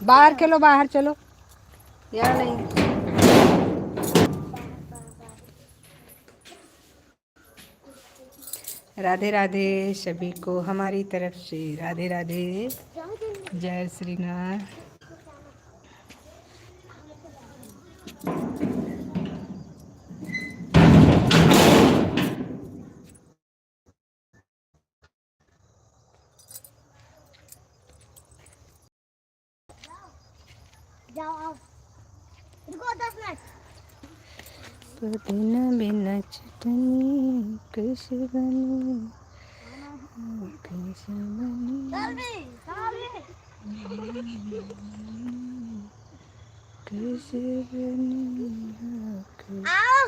बाहर खेलो, बाहर चलो। यहाँ नहीं। राधे राधे सभी को हमारी तरफ से, राधे राधे, जय श्री नाथ। जाओ आओ, रुको 10 मिनट। पुदीना बिना चटनी कैसे बनी, कैसे बनी, कैसे बनी। आओ।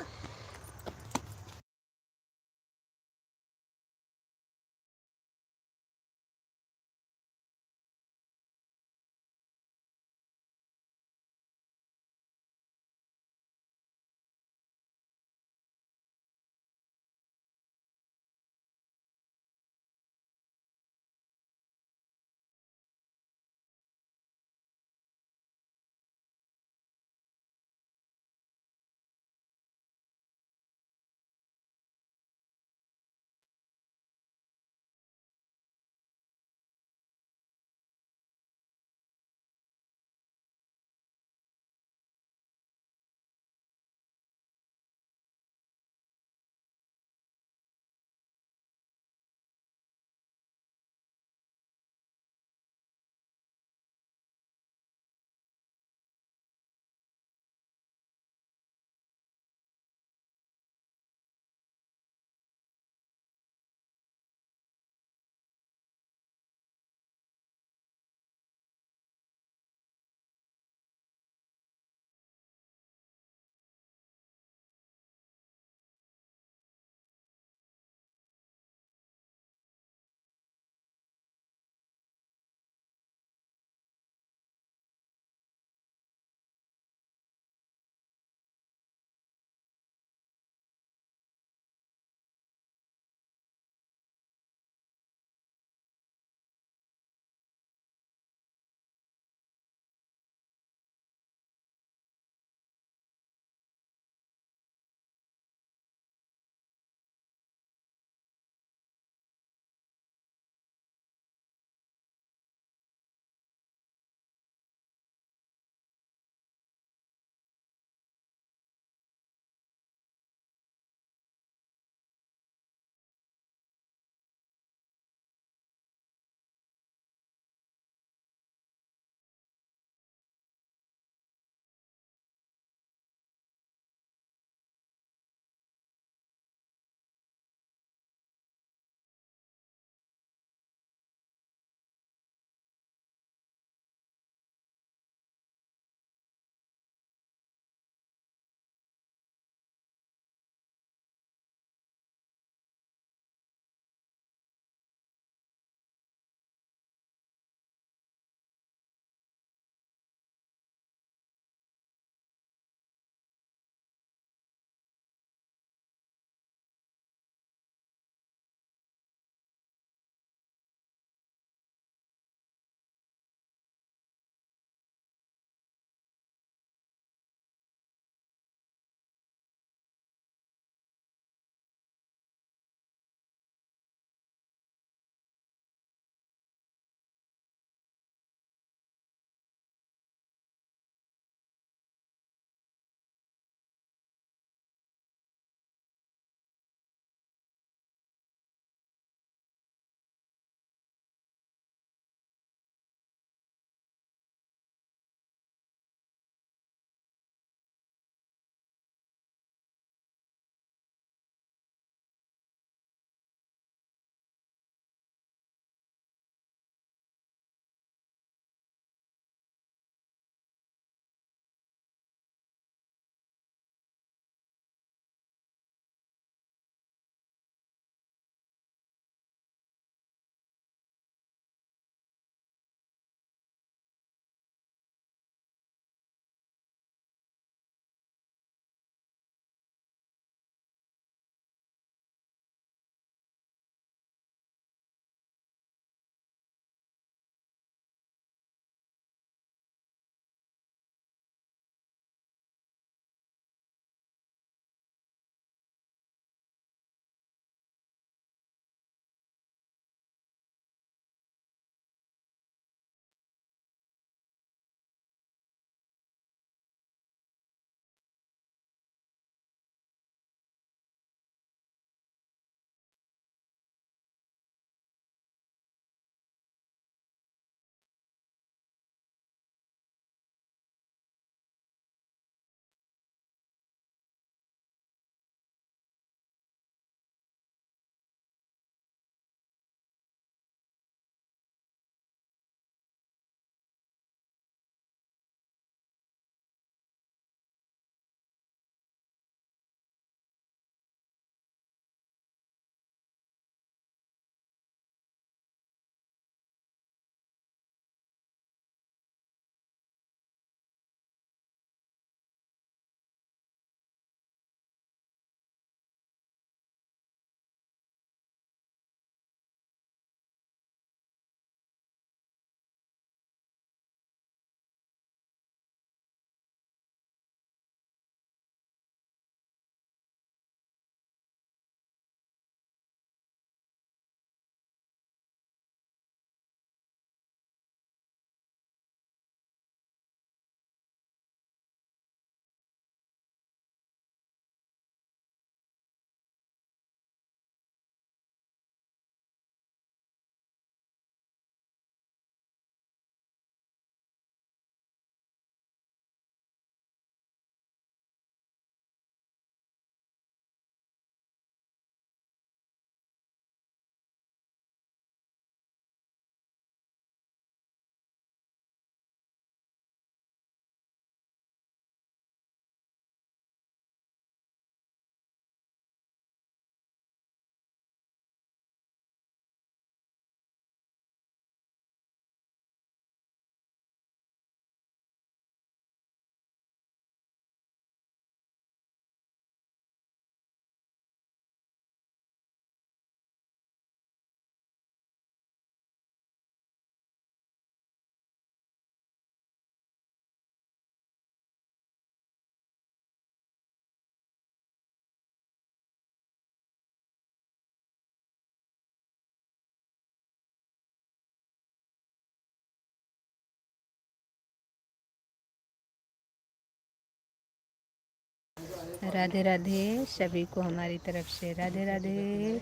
राधे राधे सभी को हमारी तरफ से राधे राधे।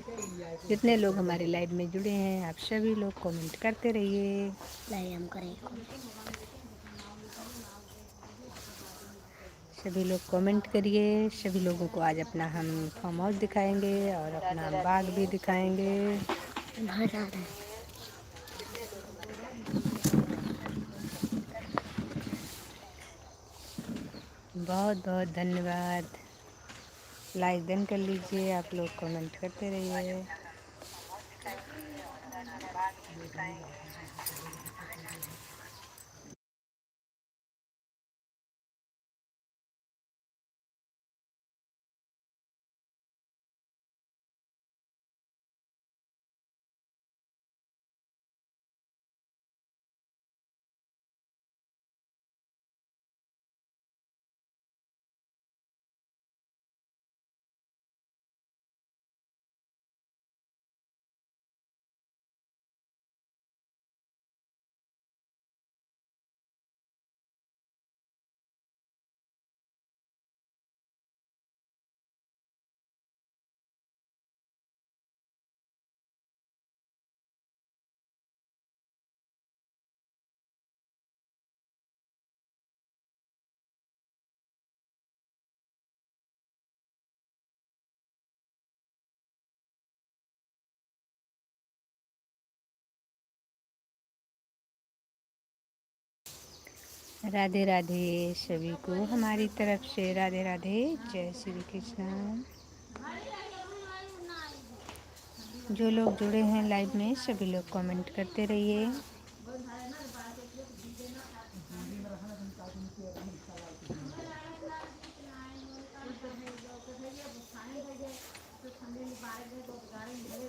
जितने लोग हमारे लाइव में जुड़े हैं आप सभी लोग कमेंट करते रहिए। नहीं हम करें सभी लोग कमेंट करिए। सभी लोगों को आज अपना हम फार्म हाउस दिखाएंगे और अपना बाग भी दिखाएंगे। बहुत ज़्यादा बहुत बहुत धन्यवाद। लाइक डन कर लीजिए। आप लोग कमेंट करते रहिए। राधे राधे सभी को हमारी तरफ से राधे राधे। जय श्री कृष्ण। जो लोग जुड़े हैं लाइव में सभी लोग कमेंट करते रहिए।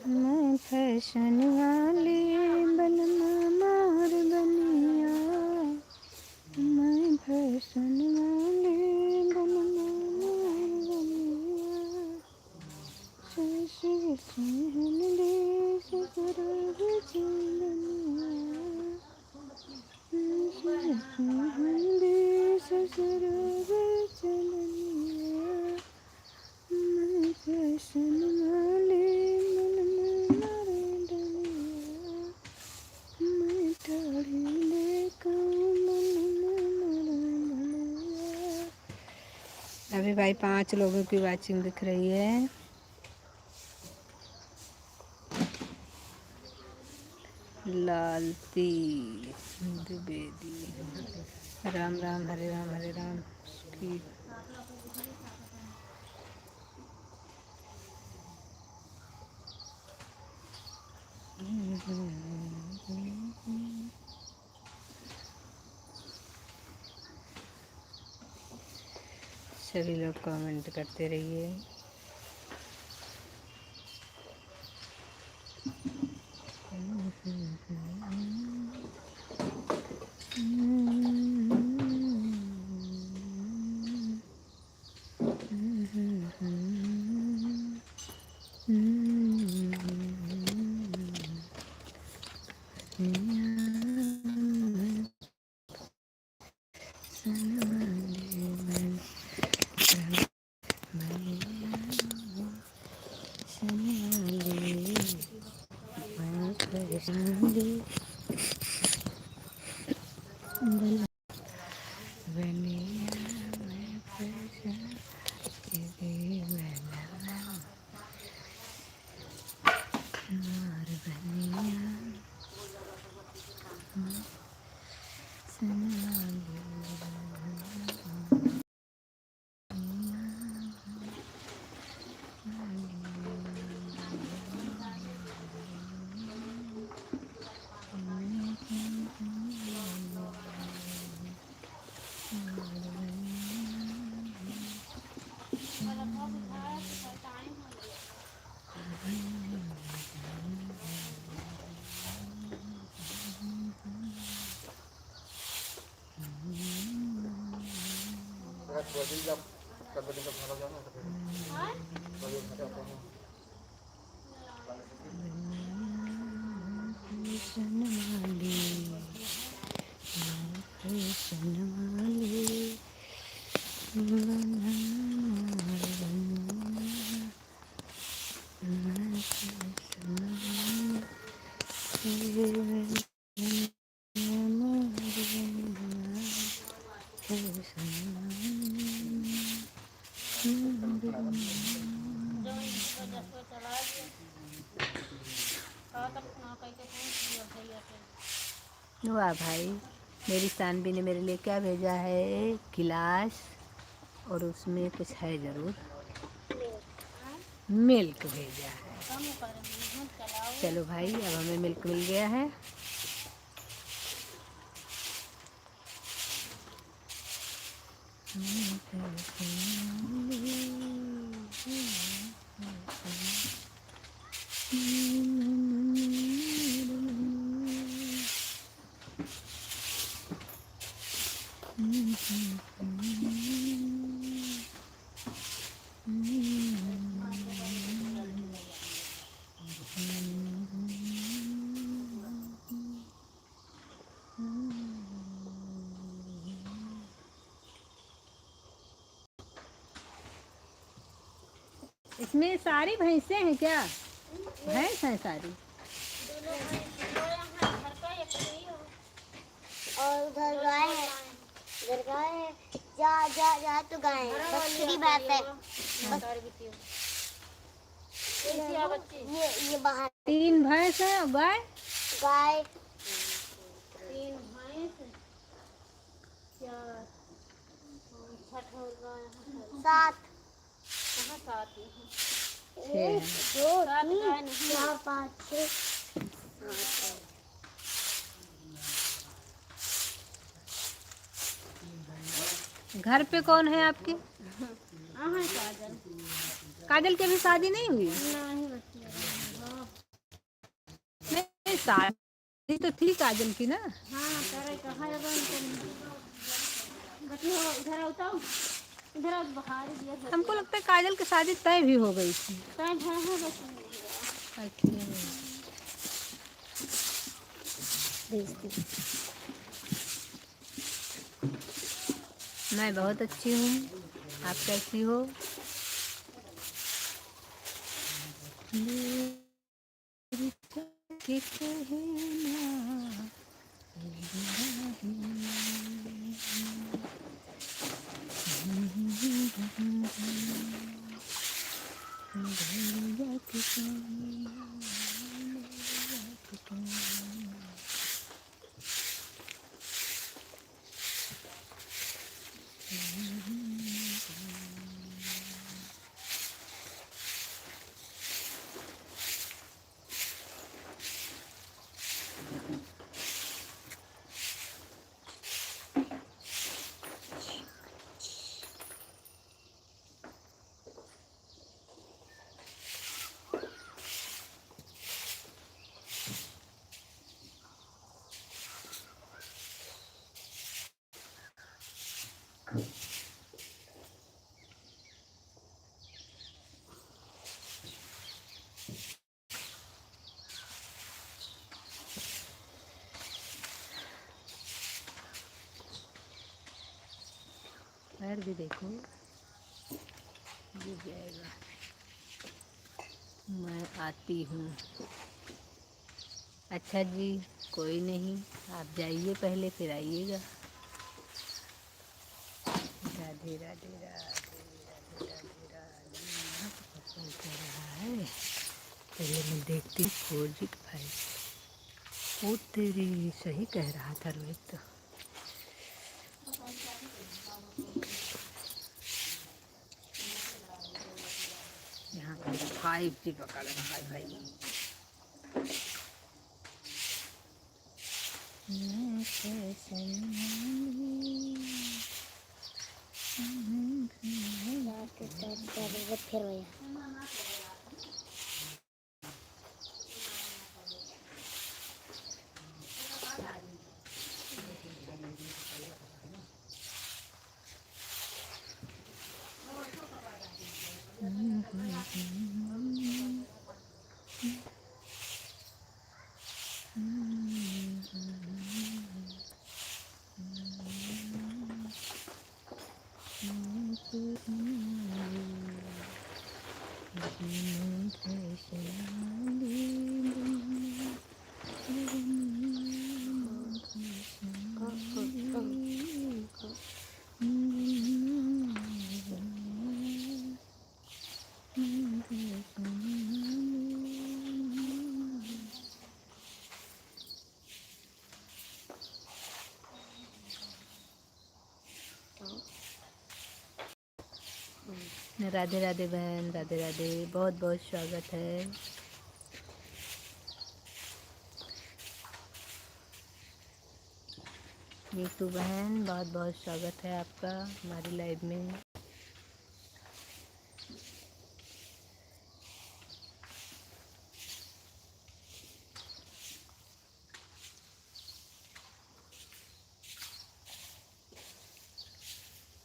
मैं फैशन वाले बनना मार बनिया। मैं फैशन वाले बनना मार बनिया। शशि सहन दे ससुराल चंदनिया। सहन दे ससुराल चंदनिया। मैं फैशन वाले बनना मार बनिया। मैं ठाड़ी लेकर अभी भाई 5 लोगों की वाचिंग दिख रही है। लालती द्विवेदी राम राम हरे राम की सभी लोग कमेंट करते रहिए। वाह भाई, मेरी सानवी ने मेरे लिए क्या भेजा है, गिलास, और उसमें कुछ है ज़रूर, मिल्क भेजा है। चलो भाई, अब हमें मिल्क मिल गया है। इसमें सारी भैंसें हैं क्या? भैंस हैं सारी? और उधर गाय है, उधर गाय है, जा जा जा तो गाय है, बकरी भैंस है। ये बाहर 3 भैंस हैं और गाय? गाय 3 भैंस 4 छठ और गाय 7 कहाँ 7 है। 1 2 3 4 5 6 घर पे कौन है आपके? काजल काजल की अभी शादी नहीं हुई? नहीं, शादी तो थी काजल की ना। हाँ करे कहाँ इधर आओ तो इधर आओ बाहर दिया हमको लगता है काजल की शादी तय भी हो गई थी। टाइम है बस अच्छा, मैं बहुत अच्छी हूँ, आप कैसी हो? के कहना पैर भी देखो, गिर जाएगा। मैं आती हूँ। अच्छा जी, कोई नहीं, आप जाइए पहले फिर आइएगा। राधे राधे राधे राधे राधे राधे। यहाँ तो पसंद कर रहा है। पहले मैं देखती हूँ फोरजिट भाई। वो तेरी सही कह रहा था रोहित। यहाँ पर 5G पकड़ रहा है भाई। मैं कैसे फिर भैया राधे राधे बहन, राधे राधे, बहुत बहुत स्वागत है। नीतू बहन, बहुत बहुत स्वागत है आपका हमारी लाइव में।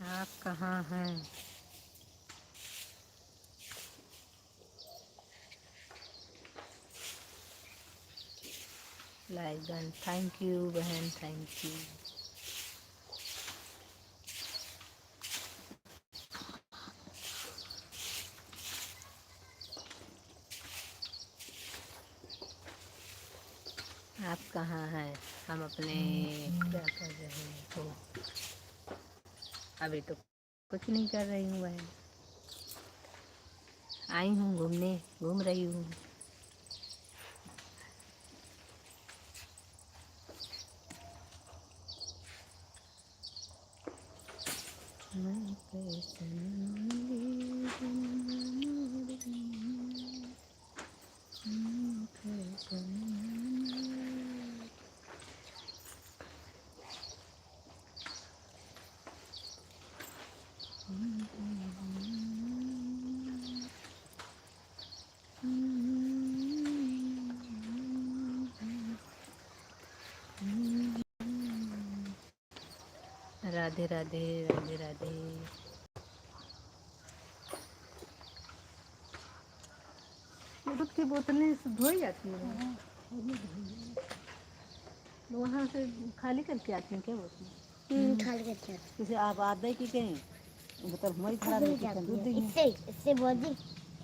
आप कहाँ हैं? लाइक डन, थैंक यू बहन, थैंक यू। आप कहाँ हैं? हम अपने क्या कर रहे हैं? तो अभी तो कुछ नहीं कर रही हूँ बहन, आई हूँ घूमने, घूम रही हूँ। राधे राधे, राधे राधे। दूध की बोतलें धोई जाती है, वहाँ से खाली करके आती हैं क्या बोतलें? खाली करके जैसे आप आधे की कहें मतलब हमारी खराब धुल नहीं जाती दूध है। देंगे। इससे बहुत दी,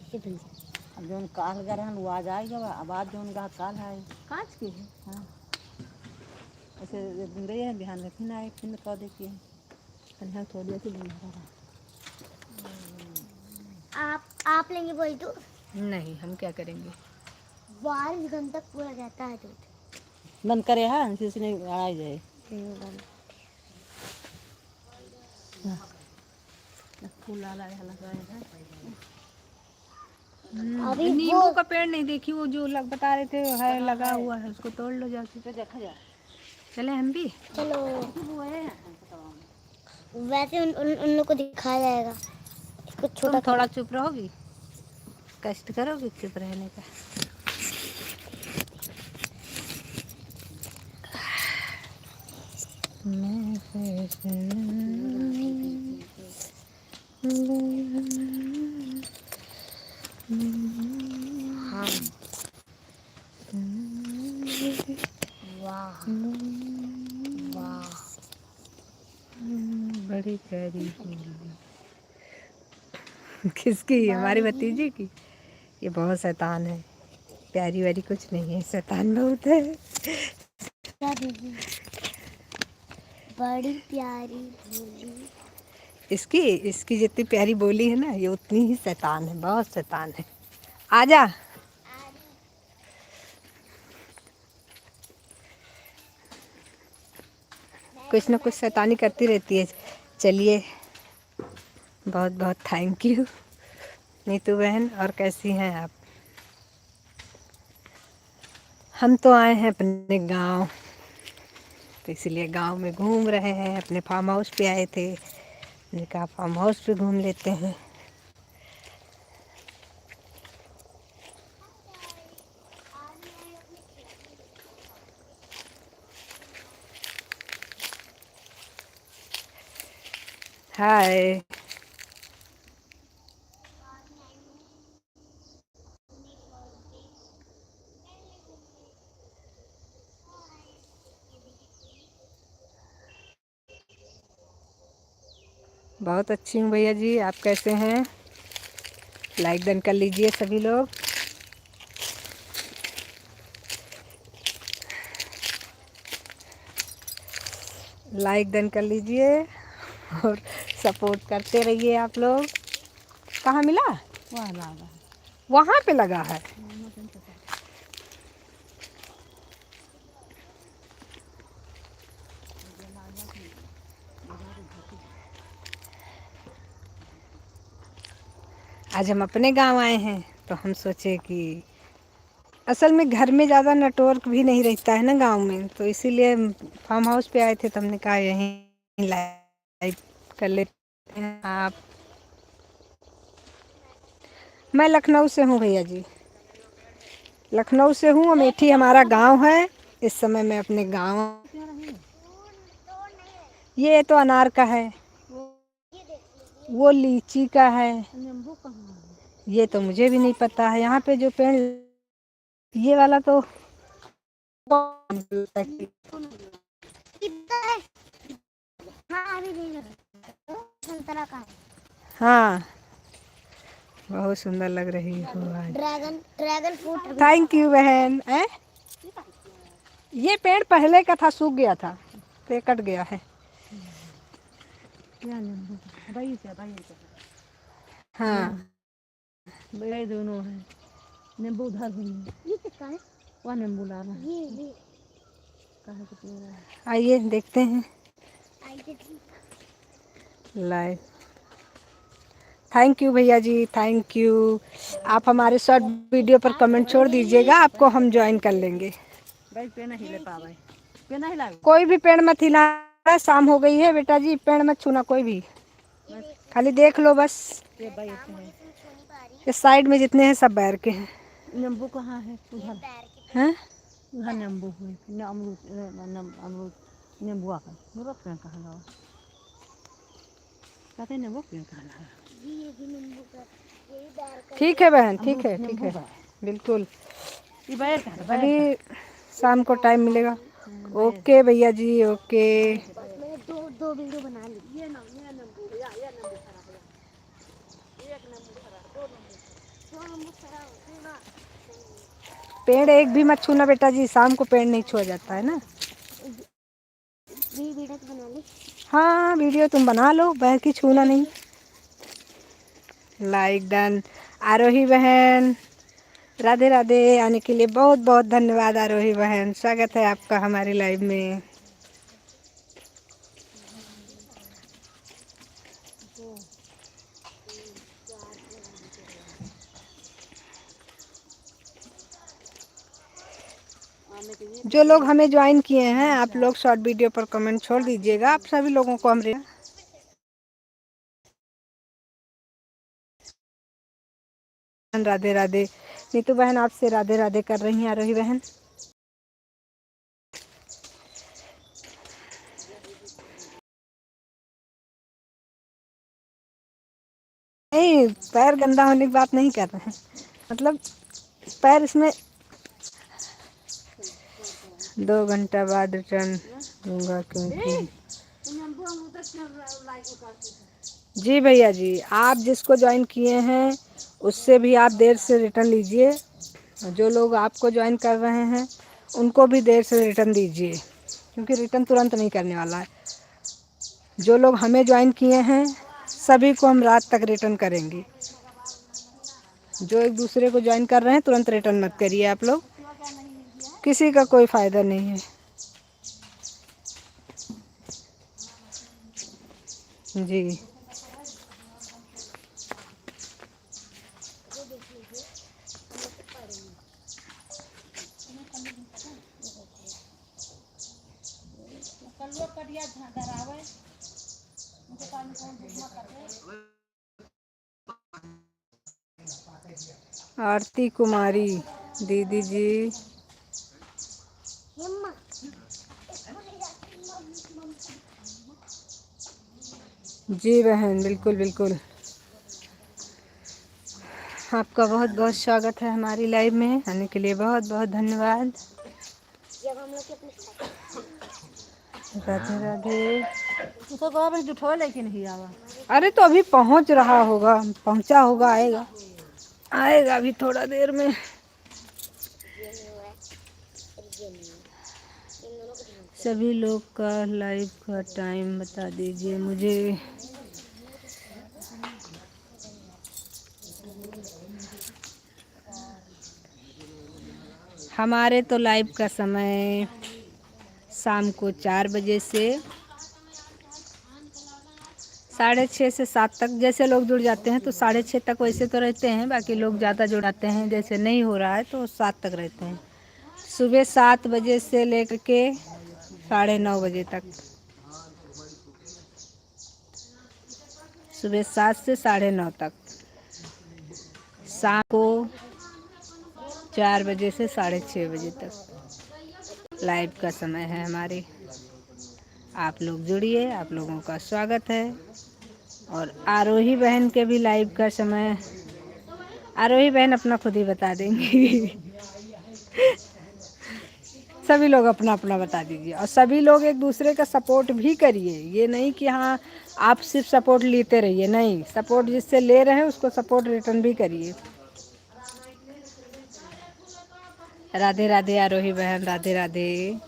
इससे धुल जाती अब जो काल गरहन वो आ जाएगा, अब आज जो उनका काल है कांच की है। हाँ, ऐसे दिन रही है ध्यान रखना है, फिर कह देती है कन्या थोड़ी सी दिन है। आप लेंगे वही दूध? नहीं, हम क्या करेंगे? 12 घंटे तक पूरा रहता है दूध। बंद करे है इसने लड़ाई जाए। फूल लगा है। अभी नींबू का पेड़ नहीं देखी, वो जो बता रहे थे है लगा हुआ है, उसको तोड़ लो जाके। तो देखा जा, चले हम भी। चलो, वैसे उन लोग को दिखाया जाएगा। इसको छोटा तुम थोड़ा चुप रहोगी, कष्ट करोगे चुप रहने का। हाँ, वाह वाह, बड़ी प्यारी किसकी? हमारी भतीजी की। ये बहुत शैतान है, प्यारी वारी कुछ नहीं है, शैतान बहुत है। बड़ी प्यारी भोली। इसकी जितनी प्यारी बोली है ना, ये उतनी ही शैतान है, बहुत शैतान है। आजा, कुछ ना कुछ शैतानी करती रहती है। चलिए, बहुत बहुत थैंक यू नीतू बहन। और कैसी हैं आप? हम तो आए हैं अपने गांव, तो इसलिए गांव में घूम रहे हैं। अपने फार्म हाउस पे आए थे, मैंने कहा फार्म हाउस पे घूम लेते हैं। हाय, बहुत अच्छी हूँ भैया जी, आप कैसे हैं? लाइक डन कर लीजिए सभी लोग। लाइक डन कर लीजिए और सपोर्ट करते रहिए आप लोग। कहाँ मिला? वहाँ पे लगा है। आज हम अपने गांव आए हैं तो हम सोचे कि असल में घर में ज़्यादा नेटवर्क भी नहीं रहता है ना गांव में, तो इसीलिए फार्म हाउस पे आए थे, तो हमने कहा यहीं लाइव कर लेते हैं। आप मैं लखनऊ से हूँ भैया जी, लखनऊ से हूँ। अमेठी हमारा गांव है। इस समय मैं अपने गांव, ये तो अनार का है, वो लीची का है, ये तो मुझे भी नहीं पता है। यहाँ पे जो पेड़, ये वाला तो हाँ अभी नहीं लगा, संतरा का है। हाँ, बहुत सुंदर लग रही हो आज। Dragon dragon fruit. Thank you बहन। ये पेड़ पहले का था, सूख गया था तो ये कट गया है। हाँ, ये दोनों है। नींबू उधर भी है। ये किसका है? वह नींबू ला रहा है। ये कहाँ से पेड़ है? आइए देखते हैं आई देखी। लाइव। थैंक यू भैया जी, थैंक यू। आप हमारे शॉर्ट वीडियो पर कमेंट छोड़ दीजिएगा, आपको हम ज्वाइन कर लेंगे। भाई पे नहीं ले पावे, पे नहीं लावे। कोई भी पेड़ मत हिलाना, शाम हो गई है बेटा जी, पेड़ मत छूना कोई भी, खाली देख लो बस। ये भाई ऐसे है। इस साइड में जितने हैं सब बैर के हैं। नींबू कहाँ है? उधर हैं? उधर नींबू हुए न अमरूद अमरूद नींबू आकर नींबू पेड़ कहाँ लगा? कहते नींबू पेड़ कहाँ लगा? ये भी नींबू का, ये बैर का। ठीक है बहन, ठीक है, ठीक है, बिल्कुल। ये बैर कहाँ है? अभी शाम को टाइम मिलेगा। ओके भैया जी, ओके। मैंने दो वीडियो बना ली। ये नींबू या नींबू खराब है। एक नींबू खराब, दो नींबू। दो नींबू खराब होते ना। पेड़ एक भी मत छूना बेटा जी, शाम को पेड़ नहीं छुआ जाता है ना। वीडियो तो बना ली। हाँ, वीडियो तुम बना लो, बहन की छूना नहीं। Like done. आरोही बहन, राधे राधे। आने के लिए बहुत बहुत धन्यवाद आरोही बहन, स्वागत है आपका हमारी लाइव में। जो लोग हमें ज्वाइन किए हैं, आप लोग शॉर्ट वीडियो पर कमेंट छोड़ दीजिएगा। आप सभी लोगों को हम राधे राधे। नीतू बहन आपसे राधे राधे कर रही हैं आरोही बहन। नहीं, पैर गंदा होने की बात नहीं कर रहे हैं, मतलब पैर इसमें 2 घंटा बाद रिटर्न दूंगा क्योंकि जी भैया जी, आप जिसको ज्वाइन किए हैं उससे भी आप देर से रिटर्न लीजिए। जो लोग आपको ज्वाइन कर रहे हैं उनको भी देर से रिटर्न दीजिए, क्योंकि रिटर्न तुरंत नहीं करने वाला है। जो लोग हमें ज्वाइन किए हैं सभी को हम रात तक रिटर्न करेंगे। जो एक दूसरे को ज्वाइन कर रहे हैं तुरंत रिटर्न मत करिए आप लोग, किसी का कोई फ़ायदा नहीं है। जी आरती कुमारी दीदी जी, यम्मा। जी बहन, बिल्कुल बिल्कुल। आपका बहुत बहुत स्वागत है हमारी लाइव में, आने के लिए बहुत बहुत धन्यवाद। जब हम लोग के अपने राधे राधे। तो कहा भाई जुठो लेके नहीं आवा। अरे तो अभी पहुंच रहा होगा, पहुंचा होगा, आएगा आएगा अभी थोड़ा देर में। ये नहीं हुआ है, ये नहीं है। इन दोनों को ध्यान से। सभी लोग का लाइव का टाइम बता दीजिए मुझे। हमारे तो लाइव का समय शाम को 4 बजे से 6:30 से 7 तक जैसे लोग जुड़ जाते हैं तो 6:30 तक वैसे तो रहते हैं, बाकी लोग ज़्यादा जुड़ाते हैं, जैसे नहीं हो रहा है तो 7 तक रहते हैं। सुबह 7 बजे से लेकर के 9:30 बजे तक, सुबह 7 से 9:30 तक, शाम को 4 बजे से 6:30 बजे तक लाइव का समय है हमारे। आप लोग जुड़िए, आप लोगों का स्वागत है। और आरोही बहन के भी लाइव का समय, आरोही बहन अपना खुद ही बता देंगी। सभी लोग अपना अपना बता दीजिए, और सभी लोग एक दूसरे का सपोर्ट भी करिए। ये नहीं कि हाँ आप सिर्फ सपोर्ट लेते रहिए, नहीं, सपोर्ट जिससे ले रहे हैं उसको सपोर्ट रिटर्न भी करिए। राधे राधे आरोही बहन, राधे राधे।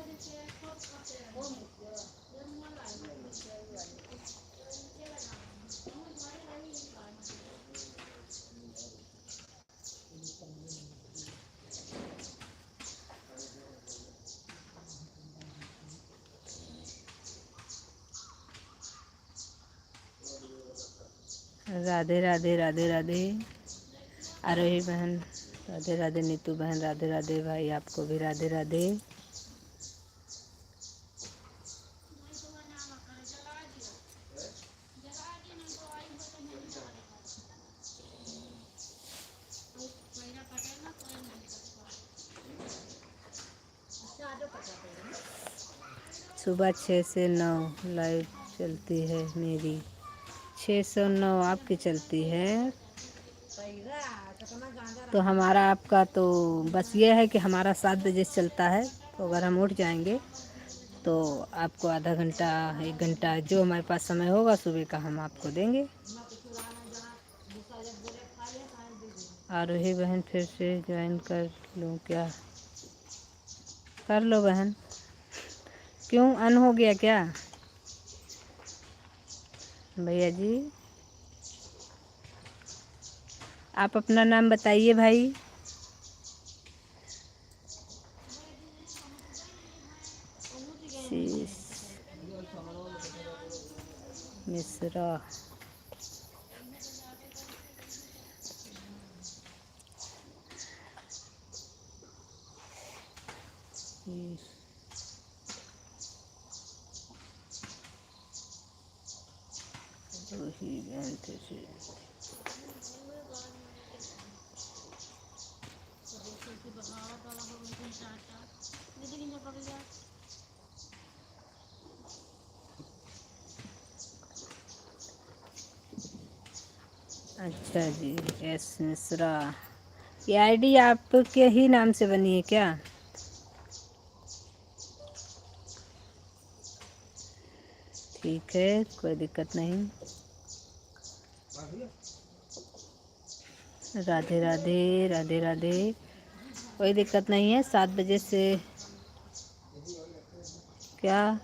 राधे राधे राधे राधे आरोही बहन, राधे राधे नीतू बहन, राधे राधे भाई, आपको भी राधे राधे। सुबह 6 से 9 लाइव चलती है मेरी, 6 से 9 आपकी चलती है। तो हमारा आपका तो बस ये है कि हमारा 7 बजे से चलता है, तो अगर हम उठ जाएंगे तो आपको आधा घंटा 1 घंटा जो हमारे पास समय होगा सुबह का हम आपको देंगे। आरोही बहन फिर से ज्वाइन कर लूँ क्या? कर लो बहन। क्यों, अन हो गया क्या भैया जी? आप अपना नाम बताइए भाई। शीश मिश्रा। वही बहन थे से। अच्छा जी, एस मिश्रा। ये आईडी आपके ही नाम से बनी है क्या? ठीक है, कोई दिक्कत नहीं। राधे राधे राधे राधे, कोई दिक्कत नहीं है। 7 बजे से क्या?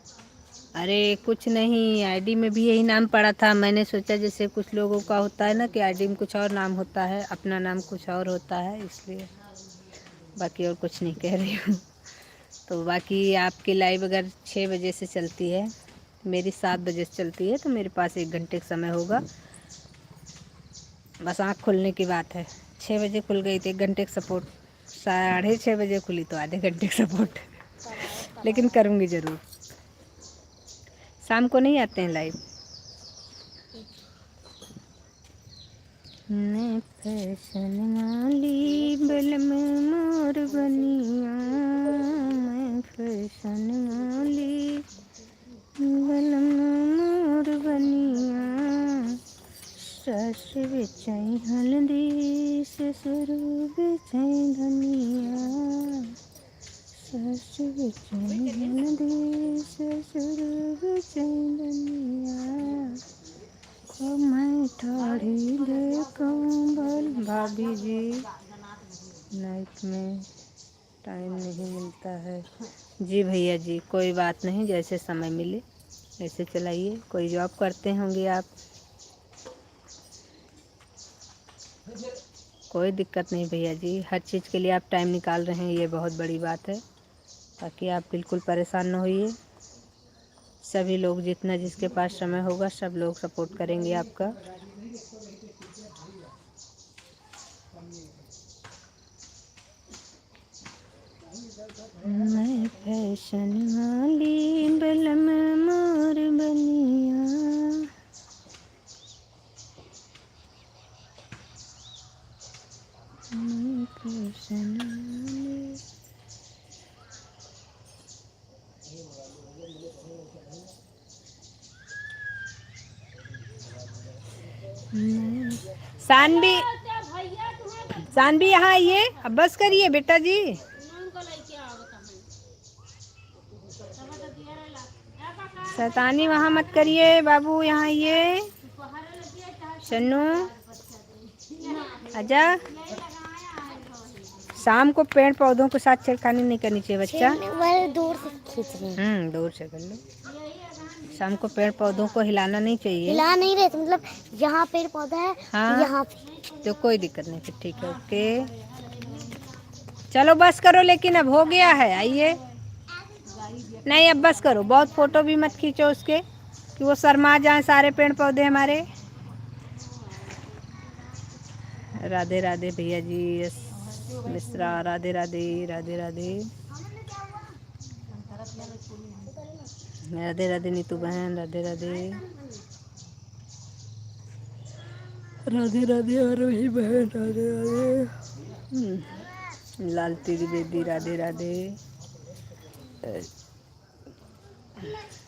अरे कुछ नहीं, आईडी में भी यही नाम पड़ा था। मैंने सोचा जैसे कुछ लोगों का होता है ना कि आईडी में कुछ और नाम होता है, अपना नाम कुछ और होता है, इसलिए। बाकी और कुछ नहीं कह रही हूँ। तो बाकी आपकी लाइव अगर 6 बजे से चलती है, मेरी 7 बजे से चलती है, तो मेरे पास 1 घंटे का समय होगा। बस आँख खुलने की बात है। 6 बजे खुल गई तो 1 घंटे का सपोर्ट, 6:30 बजे खुली तो आधे घंटे का सपोर्ट, लेकिन करूँगी ज़रूर। शाम को नहीं आते हैं लाइव। मैं फैशन वाली बलम मोर बनिया, मैं फैशन वाली बलम मोर बनिया, सस बिचाई हल्दी ससुर बिचाई धनिया, सस बिचाई हल्दी ससुर बिचाई धनिया, ओ मैं ठाड़ी ले कंबल। भाभी जी नाइट में टाइम नहीं मिलता है। जी भैया जी, कोई बात नहीं, जैसे समय मिले ऐसे चलाइए। कोई जॉब करते होंगे आप, कोई दिक्कत नहीं भैया जी। हर चीज़ के लिए आप टाइम निकाल रहे हैं, ये बहुत बड़ी बात है। ताकि आप बिल्कुल परेशान न होइए। सभी लोग जितना जिसके पास समय होगा सब लोग सपोर्ट करेंगे आपका। मैं फैशन वाली बलम मोर बनिया, मैं फैशन वाली। सानवी, सानवी यहाँ आइए, अब बस करिए बेटा जी। शैतानी वहाँ मत करिए बाबू, यहाँ आइए। शन्नू आजा। शाम को पेड़ पौधों के साथ छेड़खानी नहीं करनी चाहिए बच्चा। दूर से खींच रहे हैं। दूर से कर लो। शाम को पेड़ पौधों को हिलाना नहीं चाहिए। हिला नहीं रहे थे, मतलब यहाँ पेड़ पौधा है। हाँ यहाँ पे तो कोई दिक्कत नहीं, फिर ठीक है, ओके। चलो बस करो, लेकिन अब हो गया है, आइए। नहीं अब बस करो, बहुत फोटो भी मत खींचो उसके कि वो शर्मा जाए सारे पेड़ पौधे हमारे। राधे राधे भैया जी, यस मिश्रा, राधे राधे राधे राधे राधे राधे नीतू बहन, राधे राधे राधे राधे आरोही बहन, राधे राधे लाल तेरी बेदी, राधे राधे।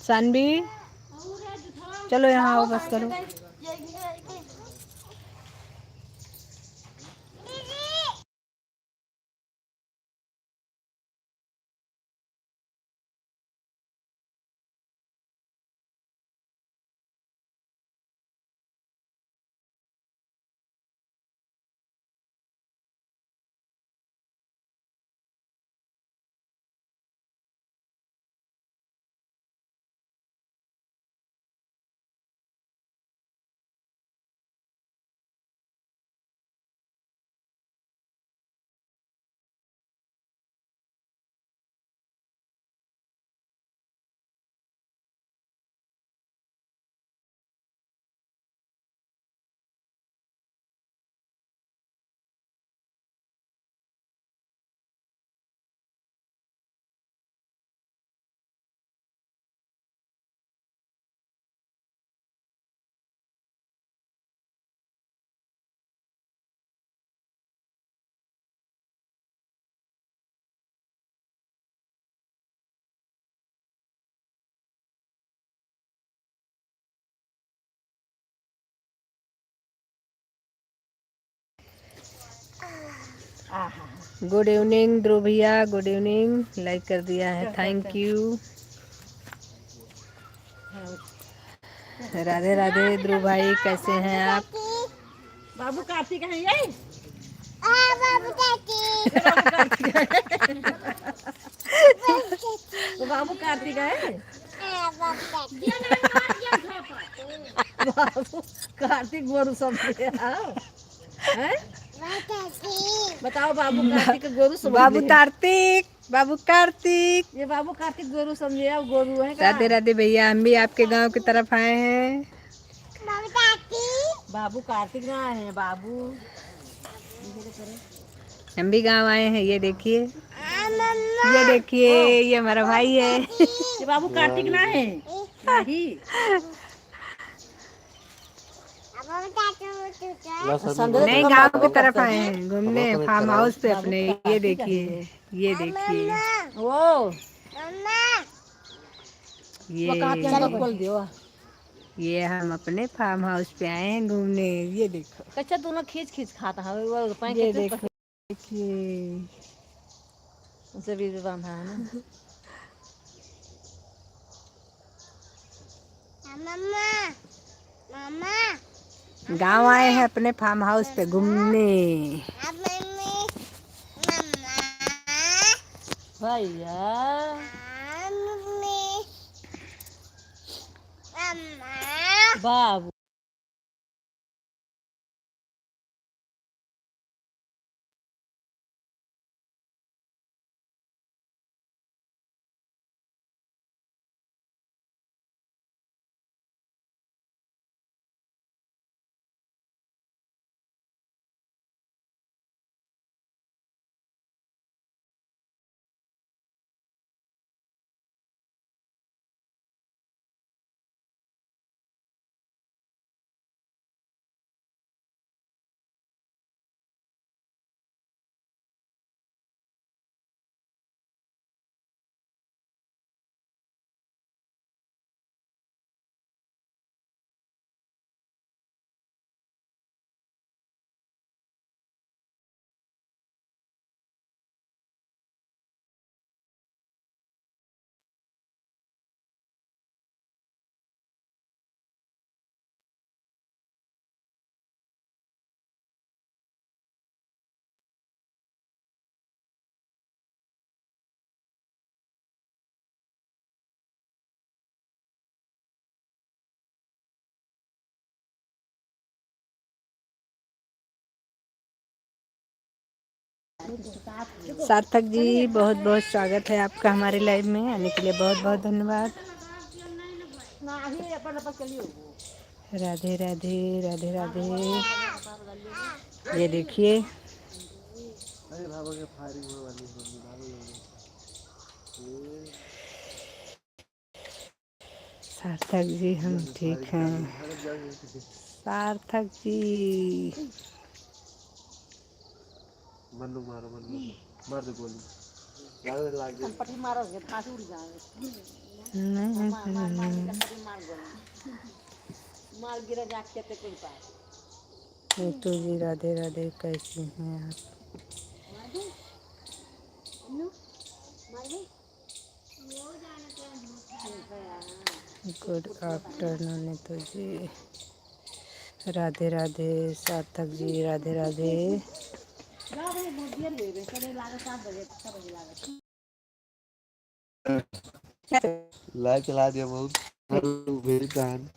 सानवी चलो यहाँ आओ, बस करो। गुड इवनिंग ध्रुव भैया, गुड इवनिंग, लाइक कर दिया है, थैंक यू। राधे राधे ध्रुव भाई, कैसे हैं आप? बाबू कार्तिक है ये। बाबू चाची। वो बाबू कार्तिक है। बाबू चाची। बाबू कार्तिक गोरू समझे हैं? बताओ बाबू कार्तिक गोरू समझे। बाबू कार्तिक, बाबू कार्तिक, ये बाबू कार्तिक गोरू समझे, अब गोरू है। राधे राधे भैया, हम भी आपके गांव की तरफ आए हैं। बाबू चाची। बाबू कार्तिक ना है बाबू। हम भी गांव आए हैं, ये देखिए, ये देखिए, ये हमारा भाई है। ये बाबू कार्तिक ना है नहीं। नहीं गांव की तरफ आए हैं घूमने, फार्म हाउस पे अपने। ये देखिए, ये देखिए, वो ये खोल दियो। ये हम अपने फार्म हाउस पे आए हैं घूमने। ये देखो, कच्चा दोनों खींच खींच खाता है वो ये देखो, देखिए, उसे भी बांधा है ना। मम्मा मम्मा गांव आए हैं अपने फार्म हाउस पे घूमने। मम्मी मम्मा भैया मम्मी मम्मा बाबू सार्थक जी बहुत बहुत स्वागत है आपका हमारे लाइव में आने के लिए, बहुत बहुत धन्यवाद। राधे राधे राधे राधे। ये देखिए सार्थक जी हम ठीक हैं। सार्थक जी मनु मारो मार दे गोली पट्टी मारोगे फांसी उड़ जाएंगे। मार गिरा जाके ते कोई पास। नीतू जी राधे राधे, कैसी हैं आप? गुड आफ्टरनून नीतू जी, राधे राधे। सार्थक जी राधे राधे। लाइव चला दिया बहुत वेरी काइंड।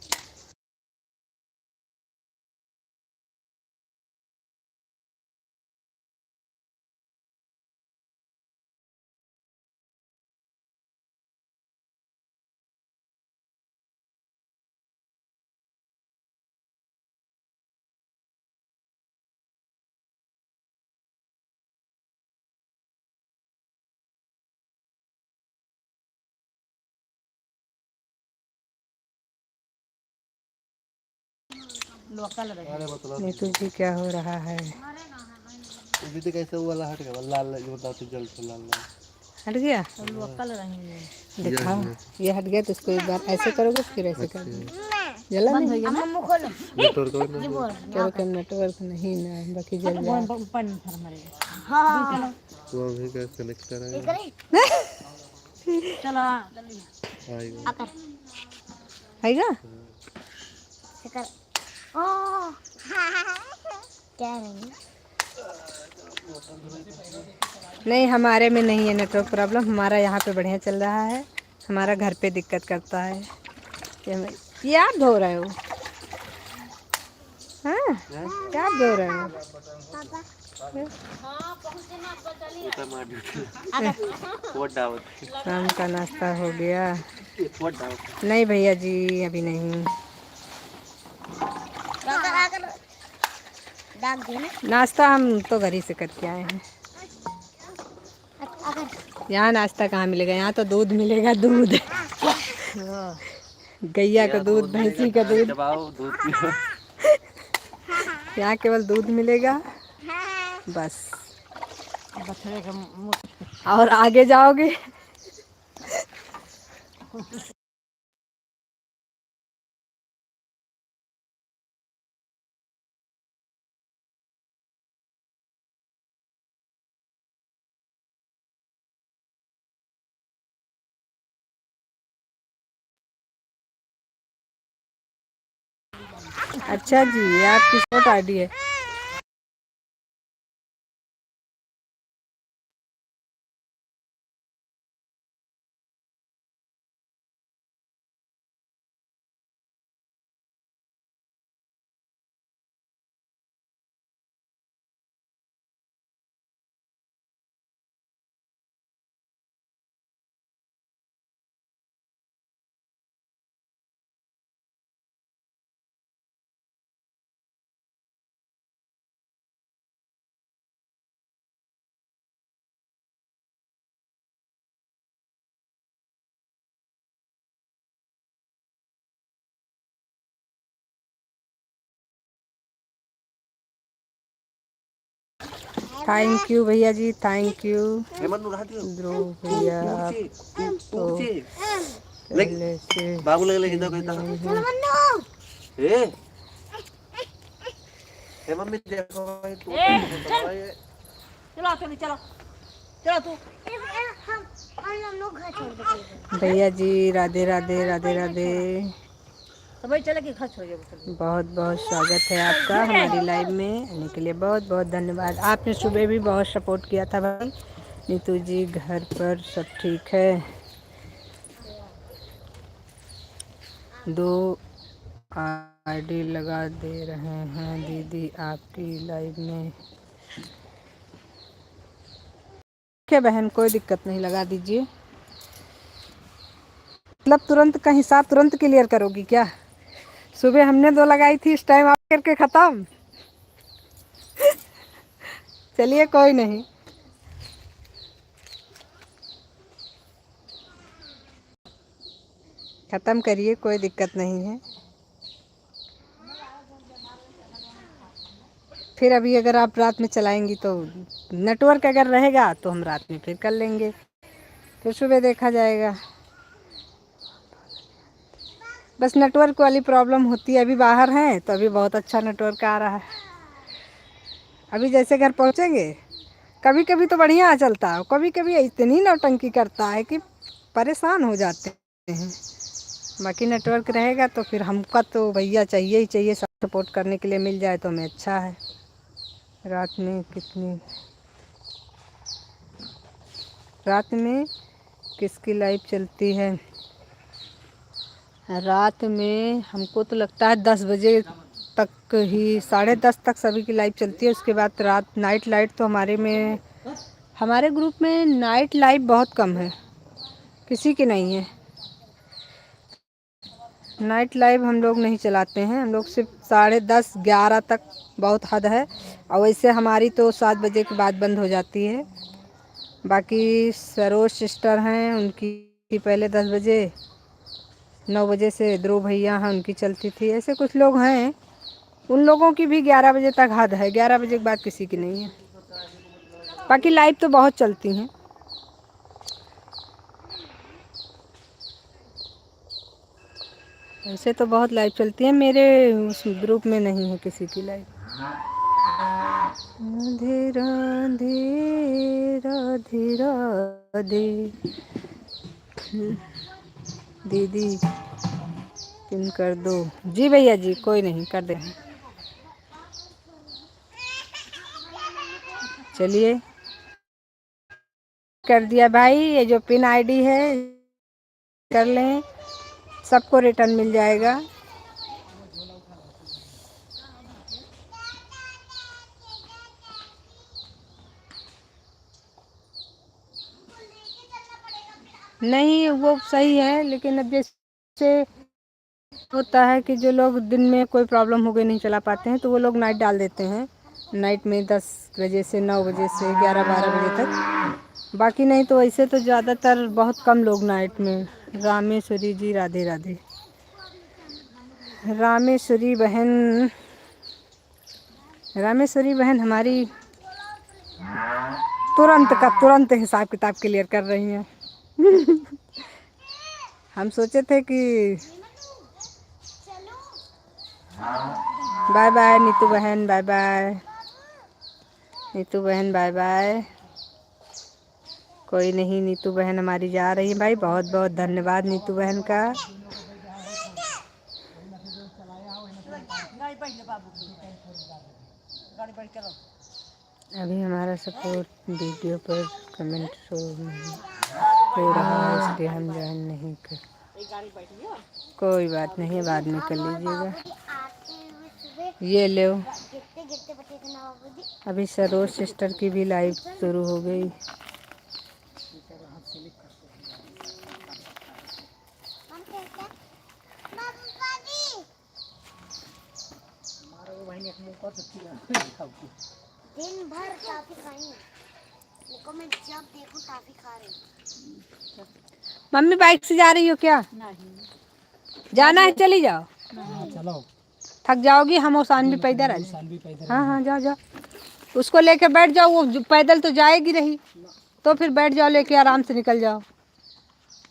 नीतू जी क्या हो रहा है? तो कैसे वो वाला हट गया, लाल लाल जो बताओ तो जल से लाल लाल हट गया? दिखाओ, ये हट गया तो इसको एक बार ऐसे करोगे फिर ऐसे कर दो। जला नहीं? नेटवर्क क्या क्या नेटवर्क नहीं ना, बाकी जल जाए। हाँ वो भी का कनेक्ट कराएगा चलो आएगा। आएगा? ओह क्या है? नहीं, हमारे में नहीं है नेटवर्क प्रॉब्लम, हमारा यहाँ पे बढ़िया चल रहा है। हमारा घर पे दिक्कत करता है। ये आप धो रहे हो? हाँ, क्या आप धो रहे हो? शाम का नाश्ता हो गया? नहीं भैया जी, अभी नहीं। नाश्ता हम तो घर ही से करके आए हैं। यहाँ नाश्ता कहाँ मिलेगा, यहाँ तो दूध मिलेगा, दूध गैया का दूध, भैंसी का दूध, यहाँ केवल दूध मिलेगा बस। और आगे जाओगे अच्छा जी, ये आपकी शॉर्ट आईडी है? थैंक यू भैया जी, थैंक यू। ध्रुव भैया आप तो पहले से बाबू लगे ए मम्मी देखो चलो चलो चलो चलो तू हम लोग घर छोड़ देंगे। भैया जी राधे राधे राधे राधे। तो भाई चले कि घर छोड़ जाओ। बहुत बहुत स्वागत है आपका हमारी लाइव में आने के लिए, बहुत बहुत धन्यवाद। आपने सुबह भी बहुत सपोर्ट किया था भाई। नीतू जी घर पर सब ठीक है? 2 आईडी लगा दे रहे हैं दीदी आपकी लाइव में। है बहन, कोई दिक्कत नहीं, लगा दीजिए। मतलब तुरंत का हिसाब तुरंत क्लियर करोगी क्या? सुबह हमने 2 लगाई थी, इस टाइम आप करके ख़त्म। चलिए कोई नहीं, ख़त्म करिए, कोई दिक्कत नहीं है। फिर अभी अगर आप रात में चलाएंगी तो नेटवर्क अगर रहेगा तो हम रात में फिर कर लेंगे, फिर सुबह देखा जाएगा। बस नेटवर्क वाली प्रॉब्लम होती है। अभी बाहर हैं तो अभी बहुत अच्छा नेटवर्क आ रहा है। अभी जैसे घर पहुंचेंगे, कभी कभी तो बढ़िया चलता है, कभी कभी इतनी नौटंकी करता है कि परेशान हो जाते हैं। बाकी नेटवर्क रहेगा तो फिर हमका तो भैया चाहिए ही चाहिए, सब सपोर्ट करने के लिए मिल जाए तो हमें अच्छा है। रात में किसकी लाइव चलती है? रात में हमको तो लगता है 10 बजे तक ही, 10:30 तक सभी की लाइव चलती है। उसके बाद रात नाइट लाइट तो हमारे ग्रुप में नाइट लाइव बहुत कम है, किसी की नहीं है। नाइट लाइव हम लोग नहीं चलाते हैं, हम लोग सिर्फ 10:30 11 तक बहुत हद है। और वैसे हमारी तो 7 बजे के बाद बंद हो जाती है। बाकी सरोज सिस्टर हैं, उनकी पहले 10 बजे, 9 बजे से ध्रुव भैया हैं, उनकी चलती थी। ऐसे कुछ लोग हैं, उन लोगों की भी 11 बजे तक हद है, 11 बजे के बाद किसी की नहीं है। बाकी लाइव तो बहुत चलती हैं। ऐसे तो बहुत लाइव चलती है, मेरे उस ग्रुप में नहीं है किसी की लाइव। राधे राधे राधे राधे। दीदी पिन कर दो। जी भैया जी, कोई नहीं, कर देंगे। चलिए कर दिया भाई। ये जो पिन आईडी है कर लें, सबको रिटर्न मिल जाएगा। नहीं वो सही है, लेकिन अब जैसे होता है कि जो लोग दिन में कोई प्रॉब्लम हो गई नहीं चला पाते हैं तो वो लोग नाइट डाल देते हैं। नाइट में 10 बजे से 9 बजे से 11-12 बजे तक। बाकी नहीं तो ऐसे तो ज़्यादातर बहुत कम लोग नाइट में। रामेश्वरी जी राधे राधे। रामेश्वरी बहन हमारी तुरंत का तुरंत हिसाब किताब क्लियर कर रही हैं। हम सोचे थे कि बाय बाय नीतू बहन, बाय बाय नीतू बहन, बाय बाय। कोई नहीं, नीतू बहन हमारी जा रही है भाई। बहुत बहुत धन्यवाद नीतू बहन का। अभी हमारा सपोर्ट वीडियो पर कमेंट शो नहीं हो रहा है, इसलिए हम ज्वाइन नहीं कर। कोई बात नहीं, बाद में कर लीजिएगा। ये लो, अभी सरोज सिस्टर की भी लाइव शुरू हो गई। दिन भर टॉफी खाई है, देखो मैं जब देखूं टॉफी खा रही हूँ। मम्मी बाइक से जा रही हो क्या? नहीं जाना है, चली जाओ। चलो, थक जाओगी, हम और शान भी पैदल आ जाए। हाँ हाँ जाओ जाओ, उसको लेके बैठ जाओ, वो पैदल तो जाएगी रही, तो फिर बैठ जाओ लेके, आराम से निकल जाओ।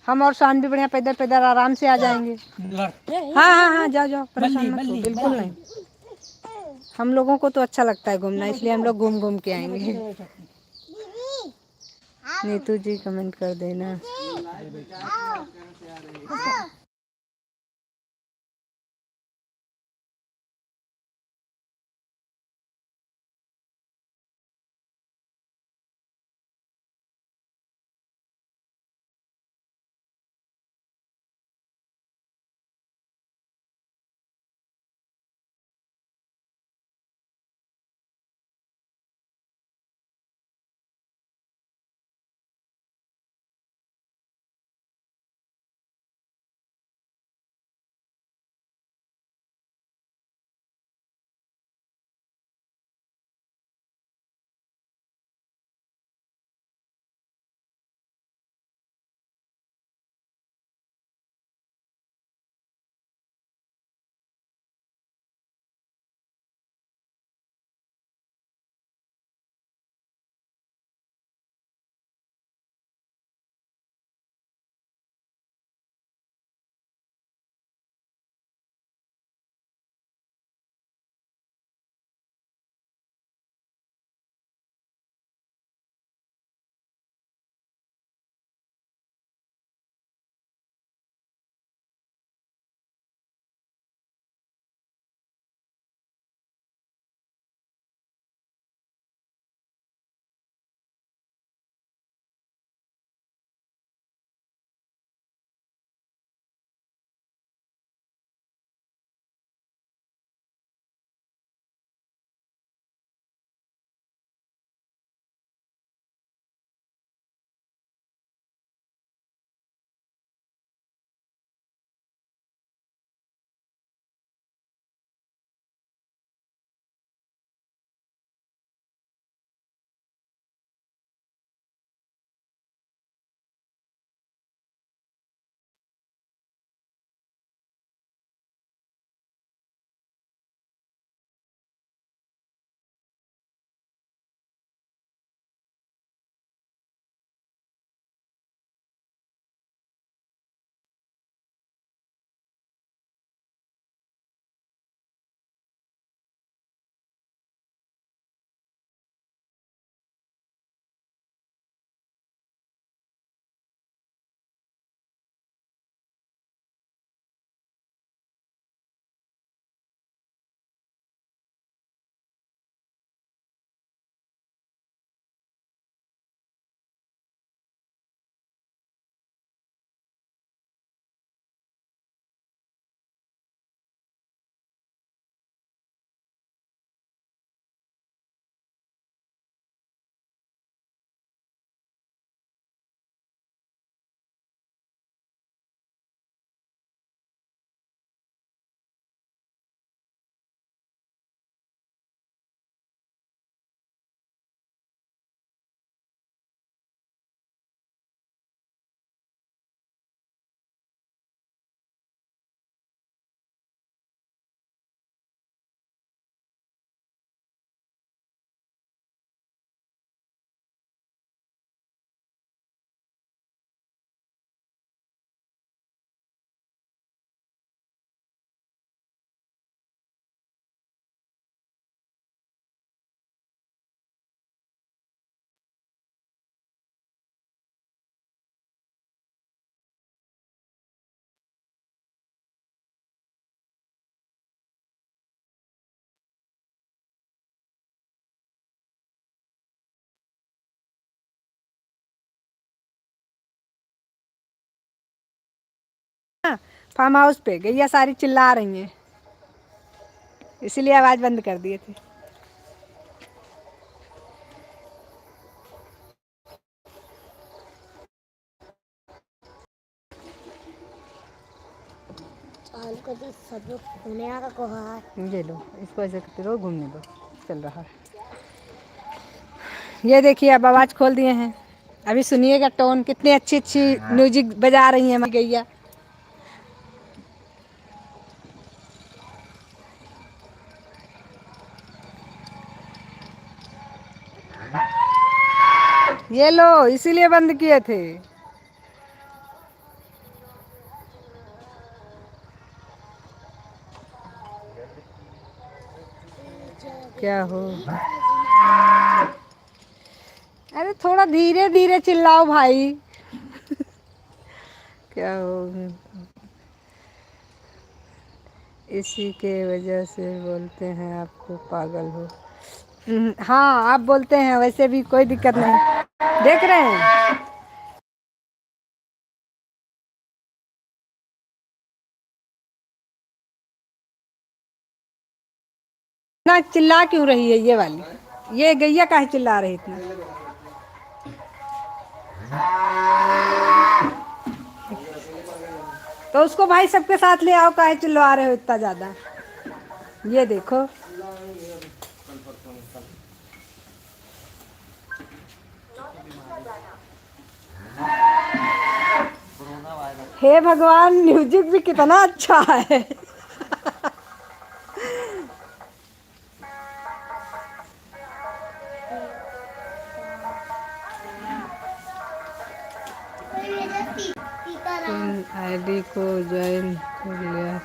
हम और शान भी बढ़िया पैदल पैदल आराम से आ जाएंगे। हाँ हाँ हाँ जाओ जाओ, परेशान मत हो, बिल्कुल नहीं। हम लोगों को तो अच्छा लगता है घूमना, इसलिए हम लोग घूम घूम के आएंगे। नीतू जी कमेंट कर देना। फार्म हाउस पे गैया सारी चिल्ला रही हैं, इसीलिए आवाज़ बंद कर दिए थे। चालू कर दी सब लोग घूमने आ को है। ये लो, इसको ऐसे करते रहो, घूमने दो, चल रहा है। ये देखिए अब आवाज़ खोल दिए हैं। अभी सुनिएगा टोन, कितनी अच्छी अच्छी म्यूजिक बजा रही हैं हमारी गैया। ये लो, इसीलिए बंद किए थे। क्या हो, अरे थोड़ा धीरे धीरे चिल्लाओ भाई। क्या हो, इसी के वजह से बोलते हैं आपको पागल हो। हाँ आप बोलते हैं, वैसे भी कोई दिक्कत नहीं। देख रहे हैं ना, चिल्ला क्यों रही है ये वाली, ये गैया काहे चिल्ला रही इतना। तो उसको भाई सबके साथ ले आओ, काहे चिल्ला रहे हो इतना ज्यादा। ये देखो, हे भगवान, म्यूजिक भी कितना अच्छा है। आईडी को ज्वाइन कर लिया।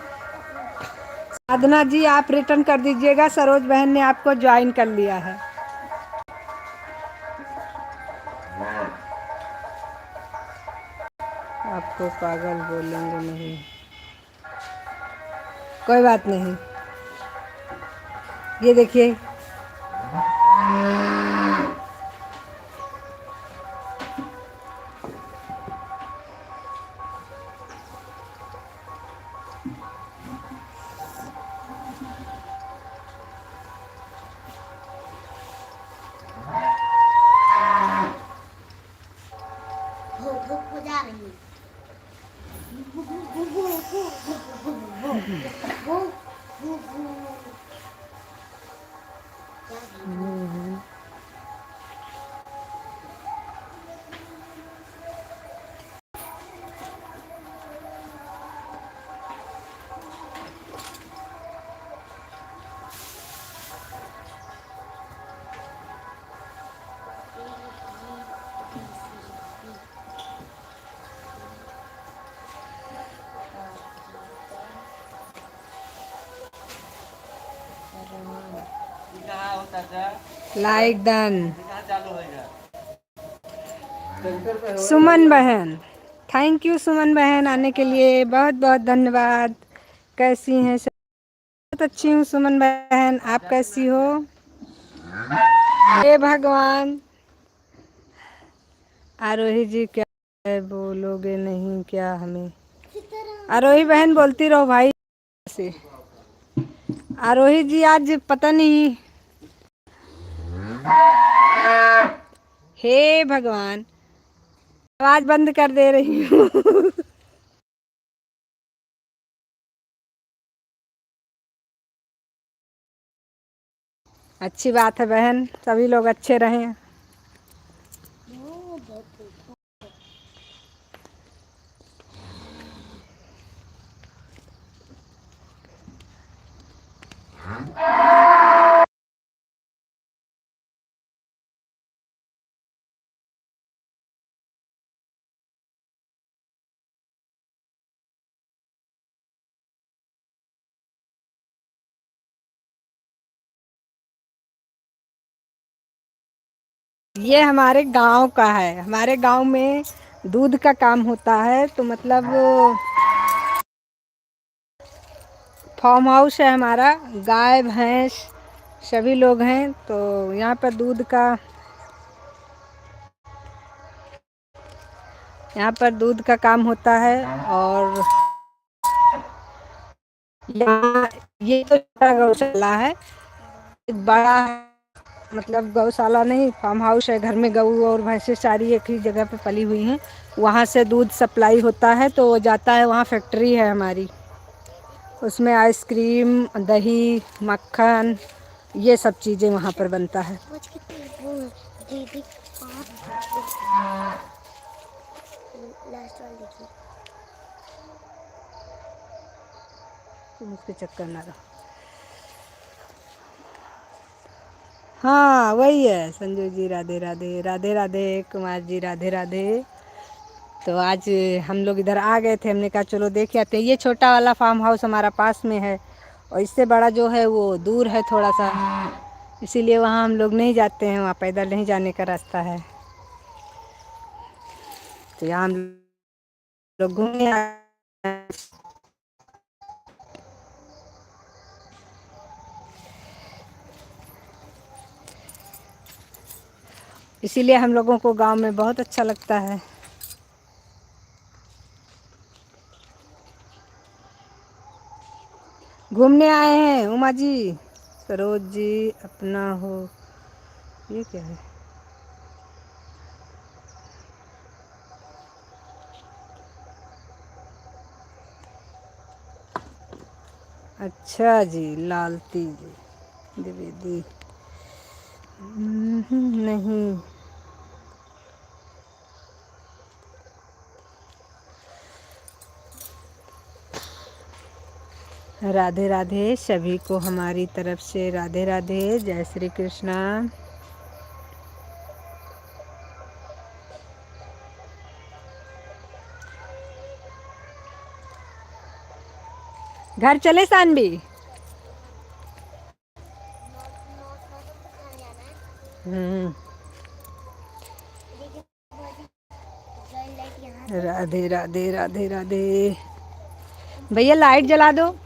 साधना जी आप रिटर्न कर दीजिएगा, सरोज बहन ने आपको ज्वाइन कर लिया है। आपको पागल बोलेंगे नहीं, कोई बात नहीं। ये देखिए, धूप हो जा रही है। Like done. सुमन बहन, थैंक यू सुमन बहन आने के लिए, बहुत बहुत धन्यवाद। कैसी हैं? बहुत अच्छी हूँ सुमन बहन, आप कैसी हो? हे भगवान, आरोही जी क्या है, बोलोगे नहीं क्या हमें? आरोही बहन बोलती रहो भाई से। आरोही जी आज पता नहीं, हे भगवान, आवाज बंद कर दे रही हूँ। अच्छी बात है बहन, सभी लोग अच्छे रहें। ये हमारे गांव का है, हमारे गांव में दूध का काम होता है, तो मतलब फार्म हाउस है हमारा, गाय भैंस सभी लोग हैं, तो यहाँ पर दूध का काम होता है। और यहाँ ये तो छोटा गौशाला है, एक बड़ा मतलब गौशाला नहीं, फार्म हाउस है। घर में गऊ और भैंसें सारी एक ही जगह पे पली हुई हैं। वहाँ से दूध सप्लाई होता है तो वो जाता है, वहाँ फैक्ट्री है हमारी, उसमें आइसक्रीम, दही, मक्खन, ये सब चीज़ें वहाँ पर बनता है। वो दीदी लास्ट वाली देखिए। तुम उसके चक्कर ना रहो। हाँ वही है संजू जी, राधे राधे, राधे राधे कुमार जी, राधे राधे। तो आज हम लोग इधर आ गए थे, हमने कहा चलो देख आते हैं। ये छोटा वाला फार्म हाउस हमारा पास में है और इससे बड़ा जो है वो दूर है थोड़ा सा, इसीलिए वहाँ हम लोग नहीं जाते हैं, वहाँ पैदल नहीं जाने का रास्ता है। तो यहाँ हम लोग घूमने आए। इसीलिए हम लोगों को गांव में बहुत अच्छा लगता है। घूमने आए हैं उमा जी, सरोज जी, अपना हो, ये क्या है? अच्छा जी, लालती जी, द्विवेदी, नहीं। राधे राधे सभी को हमारी तरफ से, राधे राधे, जय श्री कृष्णा। घर चले सानवी? हम्म। राधे राधे, राधे राधे। भैया लाइट जला दो।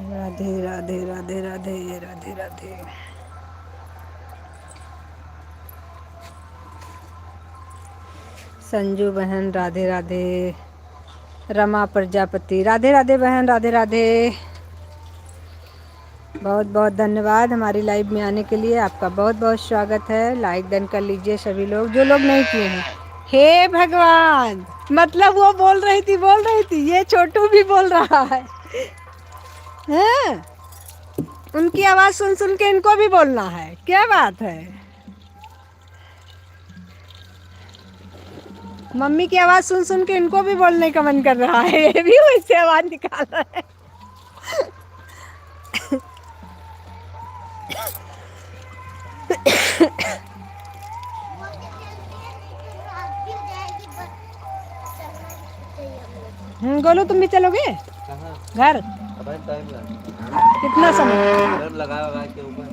राधे राधे, राधे राधे, राधे राधे। संजू बहन राधे राधे, रमा प्रजापति राधे राधे बहन, राधे राधे। बहुत बहुत धन्यवाद हमारी लाइव में आने के लिए, आपका बहुत बहुत स्वागत है। लाइक डन कर लीजिए सभी लोग जो लोग नहीं किए हैं। हे भगवान, मतलब वो बोल रही थी, ये छोटू भी बोल रहा है। हैं? उनकी आवाज़ सुन सुन के इनको भी बोलना है, क्या बात है? मम्मी की आवाज़ सुन सुन के इनको भी बोलने का मन कर रहा है, ये भी वैसे आवाज़ निकाल रहा है। गोलू तुम भी चलोगे कहाँ? घर? अबे टाइम लगा, कितना समय? टाइम लगा के ऊपर।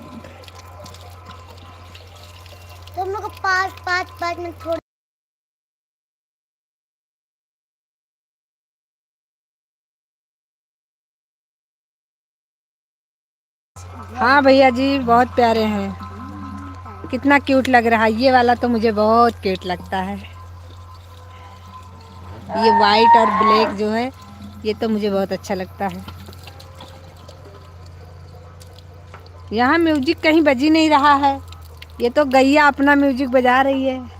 तुम लोग 5 मिनट थोड़ी। हाँ भैया जी बहुत प्यारे हैं, कितना क्यूट लग रहा है। ये वाला तो मुझे बहुत क्यूट लगता है, ये वाइट और ब्लैक जो है ये तो मुझे बहुत अच्छा लगता है। यहाँ म्यूजिक कहीं बज ही नहीं रहा है, ये तो गैया अपना म्यूजिक बजा रही है।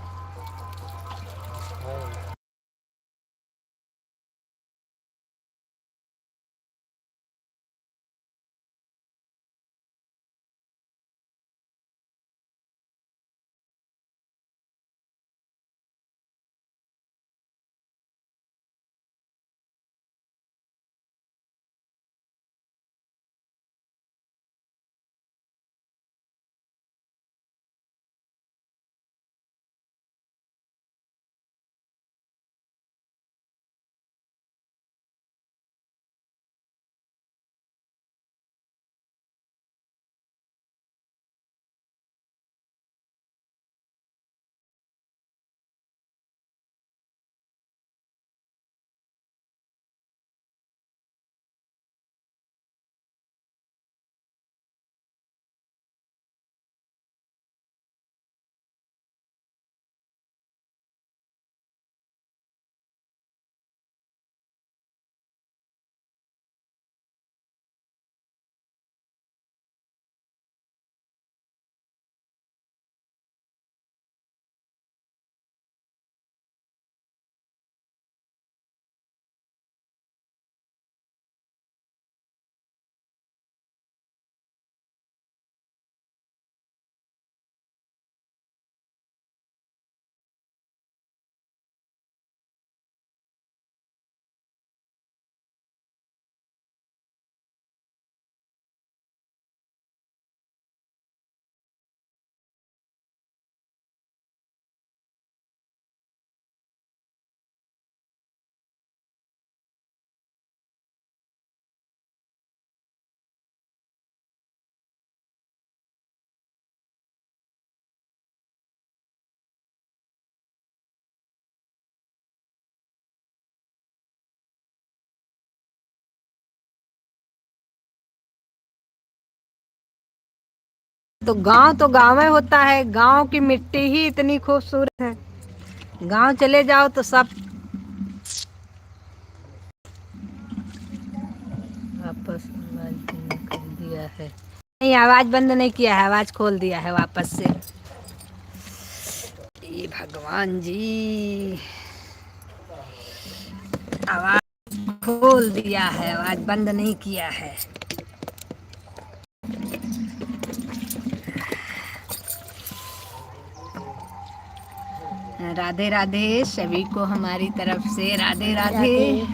तो गाँव में होता है। गांव की मिट्टी ही इतनी खूबसूरत है। गांव चले जाओ तो सब वापस आवाज बंद कर दिया है। नहीं, आवाज बंद नहीं किया है, आवाज खोल दिया है वापस से। ये भगवान जी, आवाज खोल दिया है, आवाज बंद नहीं किया है। राधे राधे सभी को हमारी तरफ से राधे राधे।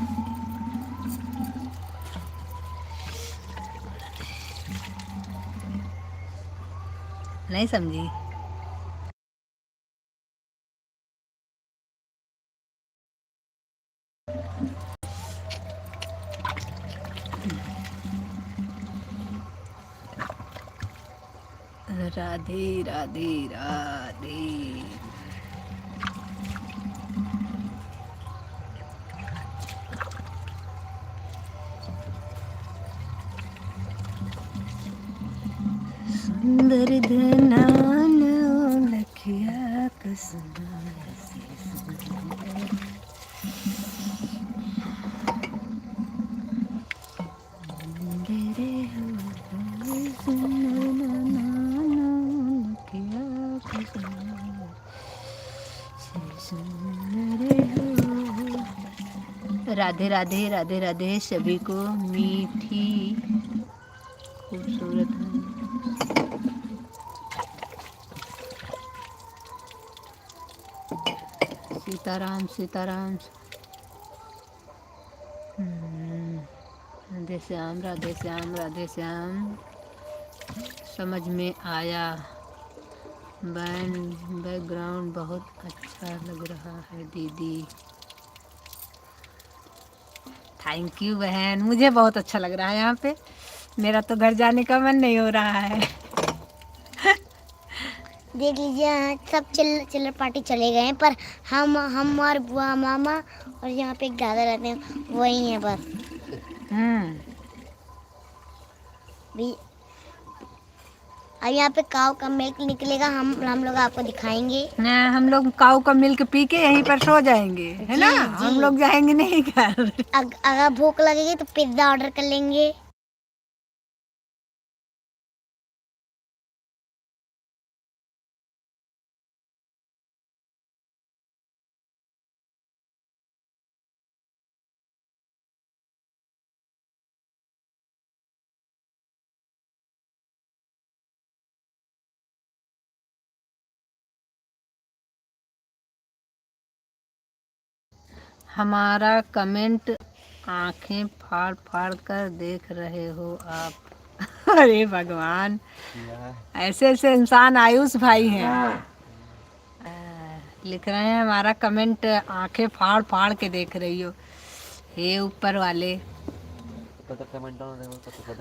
नहीं समझी? राधे राधे राधे। सुंदर धनान लखिया कसना राधे राधे राधे राधे सभी को मीठी खूबसूरत सीताराम सीताराम। राधे श्याम राधे श्याम राधे श्याम। समझ में आया। बैकग्राउंड बहुत अच्छा लग रहा है दीदी। थैंक यू बहन, मुझे बहुत अच्छा लग रहा है यहाँ पे। मेरा तो घर जाने का मन नहीं हो रहा है। देख लीजिए यहाँ सब चिल्लर पार्टी चले गए हैं, पर हम और बुआ मामा और यहाँ पे एक दादा रहते हैं, वही हैं बस। भी अब यहाँ पे काऊ का मिल्क निकलेगा, हम लोग आपको दिखाएंगे ना। हम लोग काऊ का मिल्क पी के यहीं पर सो जाएंगे, है ना? जी। हम लोग जाएंगे नहीं घर। अगर भूख लगेगी तो पिज्जा ऑर्डर कर लेंगे। हमारा कमेंट आंखें फाड़ फाड़ कर देख रहे हो आप। अरे भगवान, ऐसे ऐसे इंसान आयुष भाई हैं। लिख रहे हैं हमारा कमेंट आंखें फाड़ फाड़ के देख रही हो। हे ऊपर वाले,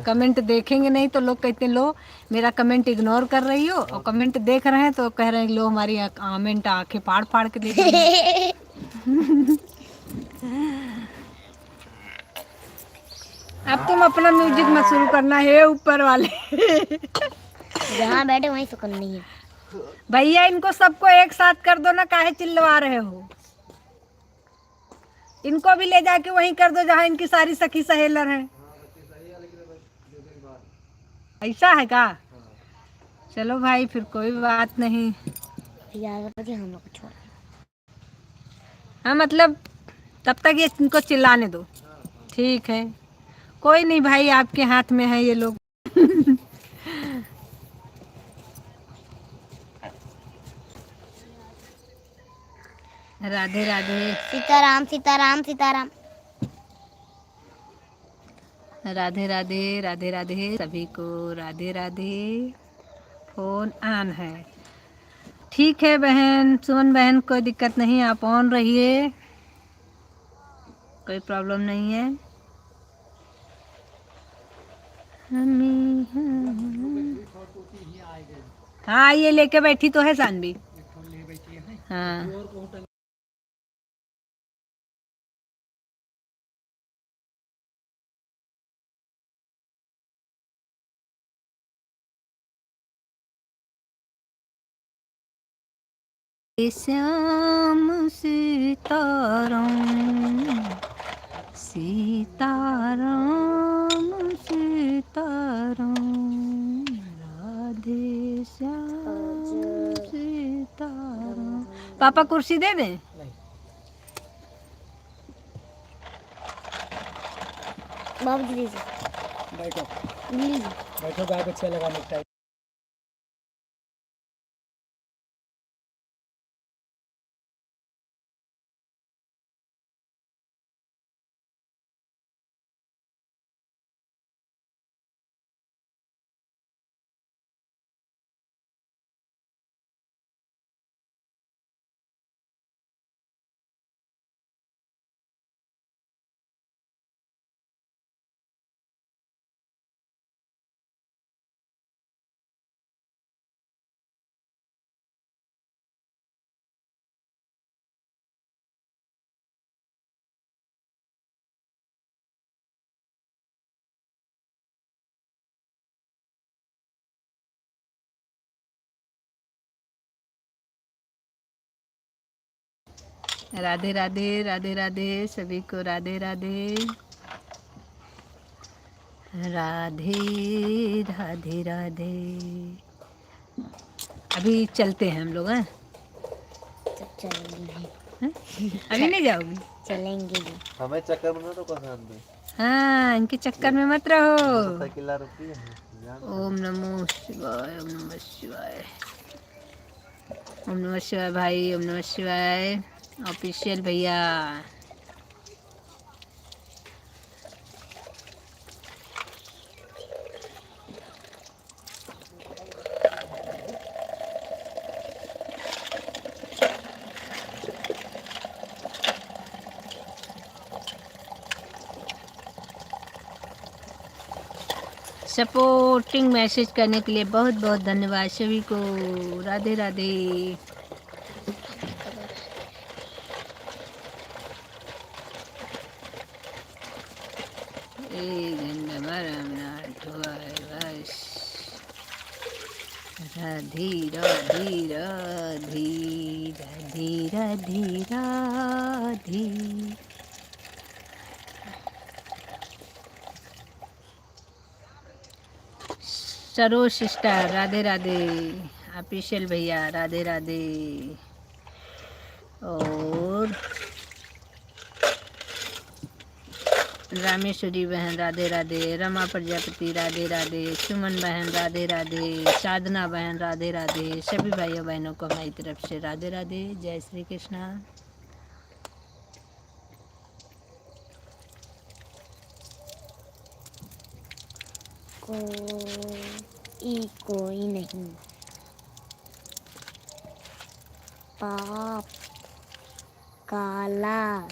कमेंट देखेंगे नहीं तो लोग कहते लो मेरा कमेंट इग्नोर कर रही हो, और कमेंट देख रहे हैं तो कह रहे हैं लो हमारी कमेंट आंखें फाड़ फाड़ के देख रही हैं। अब तुम अपना म्यूजिक मत शुरू करना है ऊपर वाले। जहाँ बैठे वहीं सुकून नहीं है। भैया इनको सबको एक साथ कर दो ना, काहे चिल्लवा रहे हो? इनको भी ले जाके वहीं कर दो जहाँ इनकी सारी सखी सहेलर हैं। ऐसा है का? चलो भाई फिर कोई बात नहीं। हम लोग को छोड़। हाँ मतलब तब तक ये इनको चिल्लाने दो, ठीक है? कोई नहीं भाई, आपके हाथ में है ये लोग। राधे राधे सीताराम सीताराम सीताराम। राधे राधे राधे राधे सभी को राधे राधे। फोन ऑन है, ठीक है बहन सुमन बहन, कोई दिक्कत नहीं, आप ऑन रहिए, कोई प्रॉब्लम नहीं है। हाँ ये लेके बैठी तो है सानवी। हाँ श्याम सीताराम सीताराम सीताराम राधे श्याम सीताराम। पापा कुर्सी दे दें? बाबू जी बैठो लीजिए। बैठो, गाय बच्चे लगाने का टाइम। राधे राधे राधे राधे सभी को राधे राधे राधे राधे राधे। अभी चलते हैं हम लोग हैं। सब चलेंगे। अभी नहीं जाओगी? चलेंगे भी। हमें चक्कर में तो पसंद है। हाँ, इनके चक्कर में मत रहो। मोटरसाइकिल रुपी है। ओम नमो शिवाय ओम नमः शिवाय ओम नमः शिवाय भाई ओम नमः शिवाय। ऑफिशियल भैया सपोर्टिंग मैसेज करने के लिए बहुत बहुत धन्यवाद सभी को। राधे राधे। एक घंटा बस। राधे राधे राधे राधे राधे राधे। सरोज सिस्टर राधे राधे। ऑफिशियल भैया राधे राधे। और रामेश्वरी बहन राधे राधे। रमा प्रजापति राधे राधे। सुमन बहन राधे राधे। साधना बहन राधे राधे। सभी भाइयों बहनों को हमारी तरफ से राधे राधे। जय श्री कृष्णा। कोई नहीं। पाप काला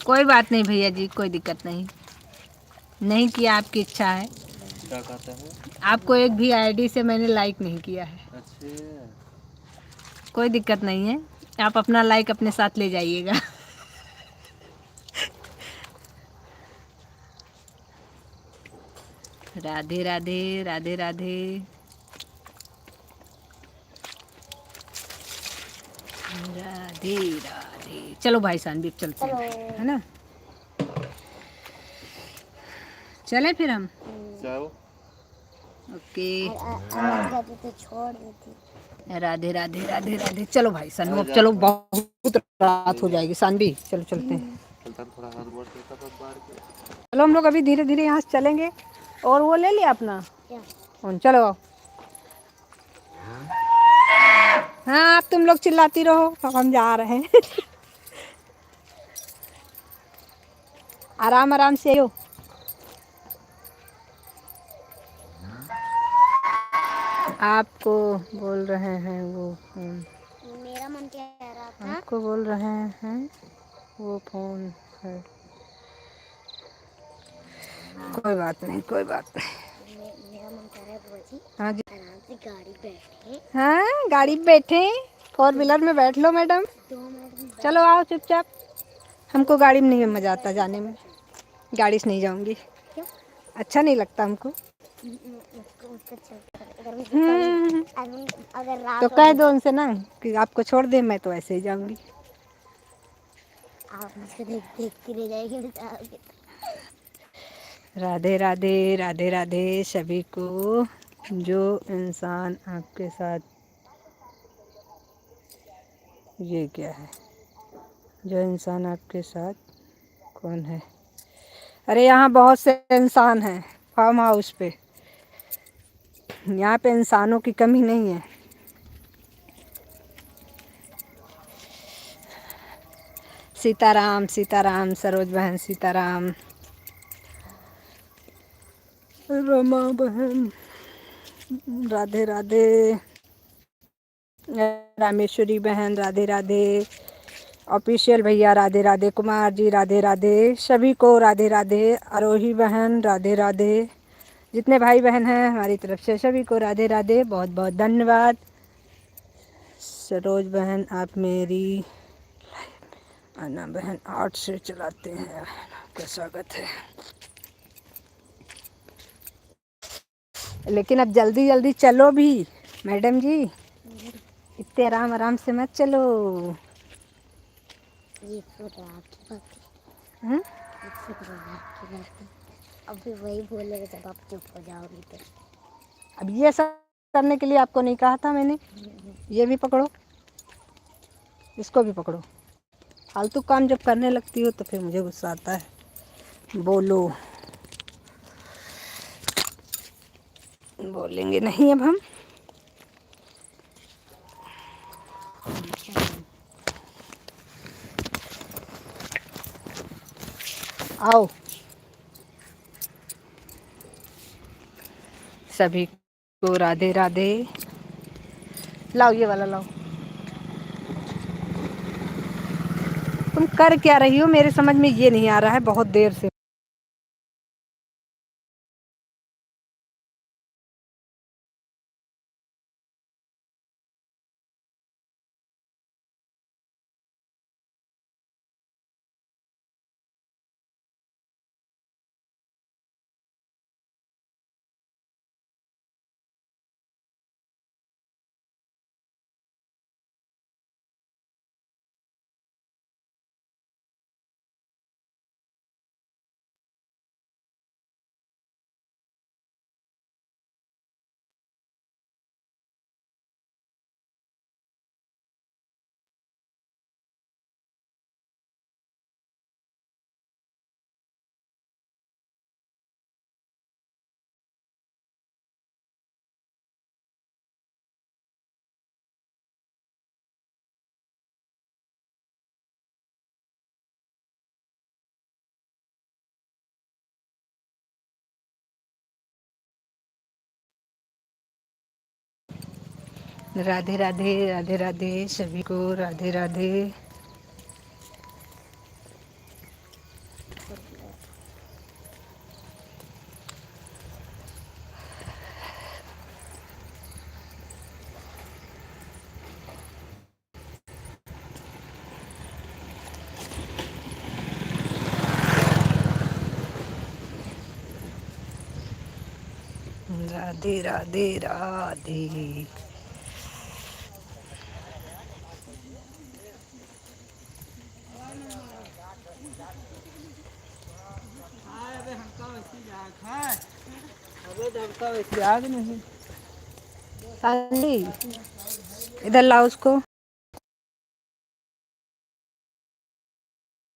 कोई बात नहीं भैया जी, कोई दिक्कत नहीं। नहीं किया आपकी इच्छा है। क्या कहते हैं? आपको एक भी आईडी से मैंने लाइक नहीं किया है। अच्छा, कोई दिक्कत नहीं है। आप अपना लाइक अपने साथ ले जाइएगा। राधे राधे राधे राधे। राधे राधे। चलो भाई सानवी चलते हैं, है ना? चले फिर हम। जाओ। ओके। जाती तो छोड़ देती। राधे राधे राधे राधे। चलो भाई सानवी अब चलो, बहुत रात हो जाएगी। सानवी चलो चलते हैं। थोड़ा हाथ बढ़ के तब बाहर के। चलो हम लोग अभी धीरे धीरे यहाँ से चलेंगे। और वो ले लिया अपना फोन। चलो हाँ, आप तुम लोग चिल्लाती रहो, अब हम जा रहे हैं। आराम आराम से हो। आपको बोल रहे हैं वो फोन, मेरा मन कह रहा था आपको बोल रहे हैं वो फोन है। कोई बात नहीं, कोई बात नहीं। मेरा मन कह रहा है बुआ जी हाँ जी। आराम से गाड़ी बैठे हाँ, गाड़ी में बैठे, 4 व्हीलर में बैठ लो मैडम। 2 मिनट में चलो आओ चुपचाप। हमको गाड़ी में नहीं मज़ा आता जाने में, गाड़ी से नहीं जाऊंगी, क्यों? अच्छा नहीं लगता हमको। उसको अगर हम्म, अगर तो रात कह दो उनसे ना कि आपको छोड़ दे, मैं तो ऐसे ही जाऊंगी। आप मुझको देखती रह जाएगी बेचारोगे। राधे राधे, राधे राधे सभी को। जो इंसान आपके साथ, ये क्या है, जो इंसान आपके साथ कौन है? अरे यहाँ बहुत से इंसान हैं फार्म हाउस पे, यहाँ पे इंसानों की कमी नहीं है। सीताराम सीताराम, सरोज बहन सीताराम, रमा बहन राधे राधे, रामेश्वरी बहन राधे राधे, ऑफिशियल भैया राधे राधे, कुमार जी राधे राधे, सभी को राधे राधे, आरोही बहन राधे राधे, जितने भाई बहन हैं हमारी तरफ से सभी को राधे राधे, बहुत बहुत धन्यवाद। सरोज बहन आप मेरी, अन्ना बहन 8 से चलाते हैं, आपका स्वागत है। लेकिन अब जल्दी जल्दी चलो भी मैडम जी, इतने आराम आराम से मत चलो। ये सुन रहा आपकी बात, हम्म? ये सुन रहा आपकी बात। अभी वही बोलेगा जब आप चुप हो जाओगी तो। अब ये सब करने के लिए आपको नहीं कहा था मैंने। ये भी पकड़ो, इसको भी पकड़ो। फालतू काम जब करने लगती हो तो फिर मुझे गुस्सा आता है। बोलो, बोलेंगे नहीं अब हम। आओ सभी को राधे राधे। लाओ ये वाला लाओ। तुम कर क्या रही हो मेरे समझ में ये नहीं आ रहा है बहुत देर से। राधे राधे, राधे राधे सभी को राधे राधे। राधे राधे राधे। आग नहीं, इधर लाओ उसको।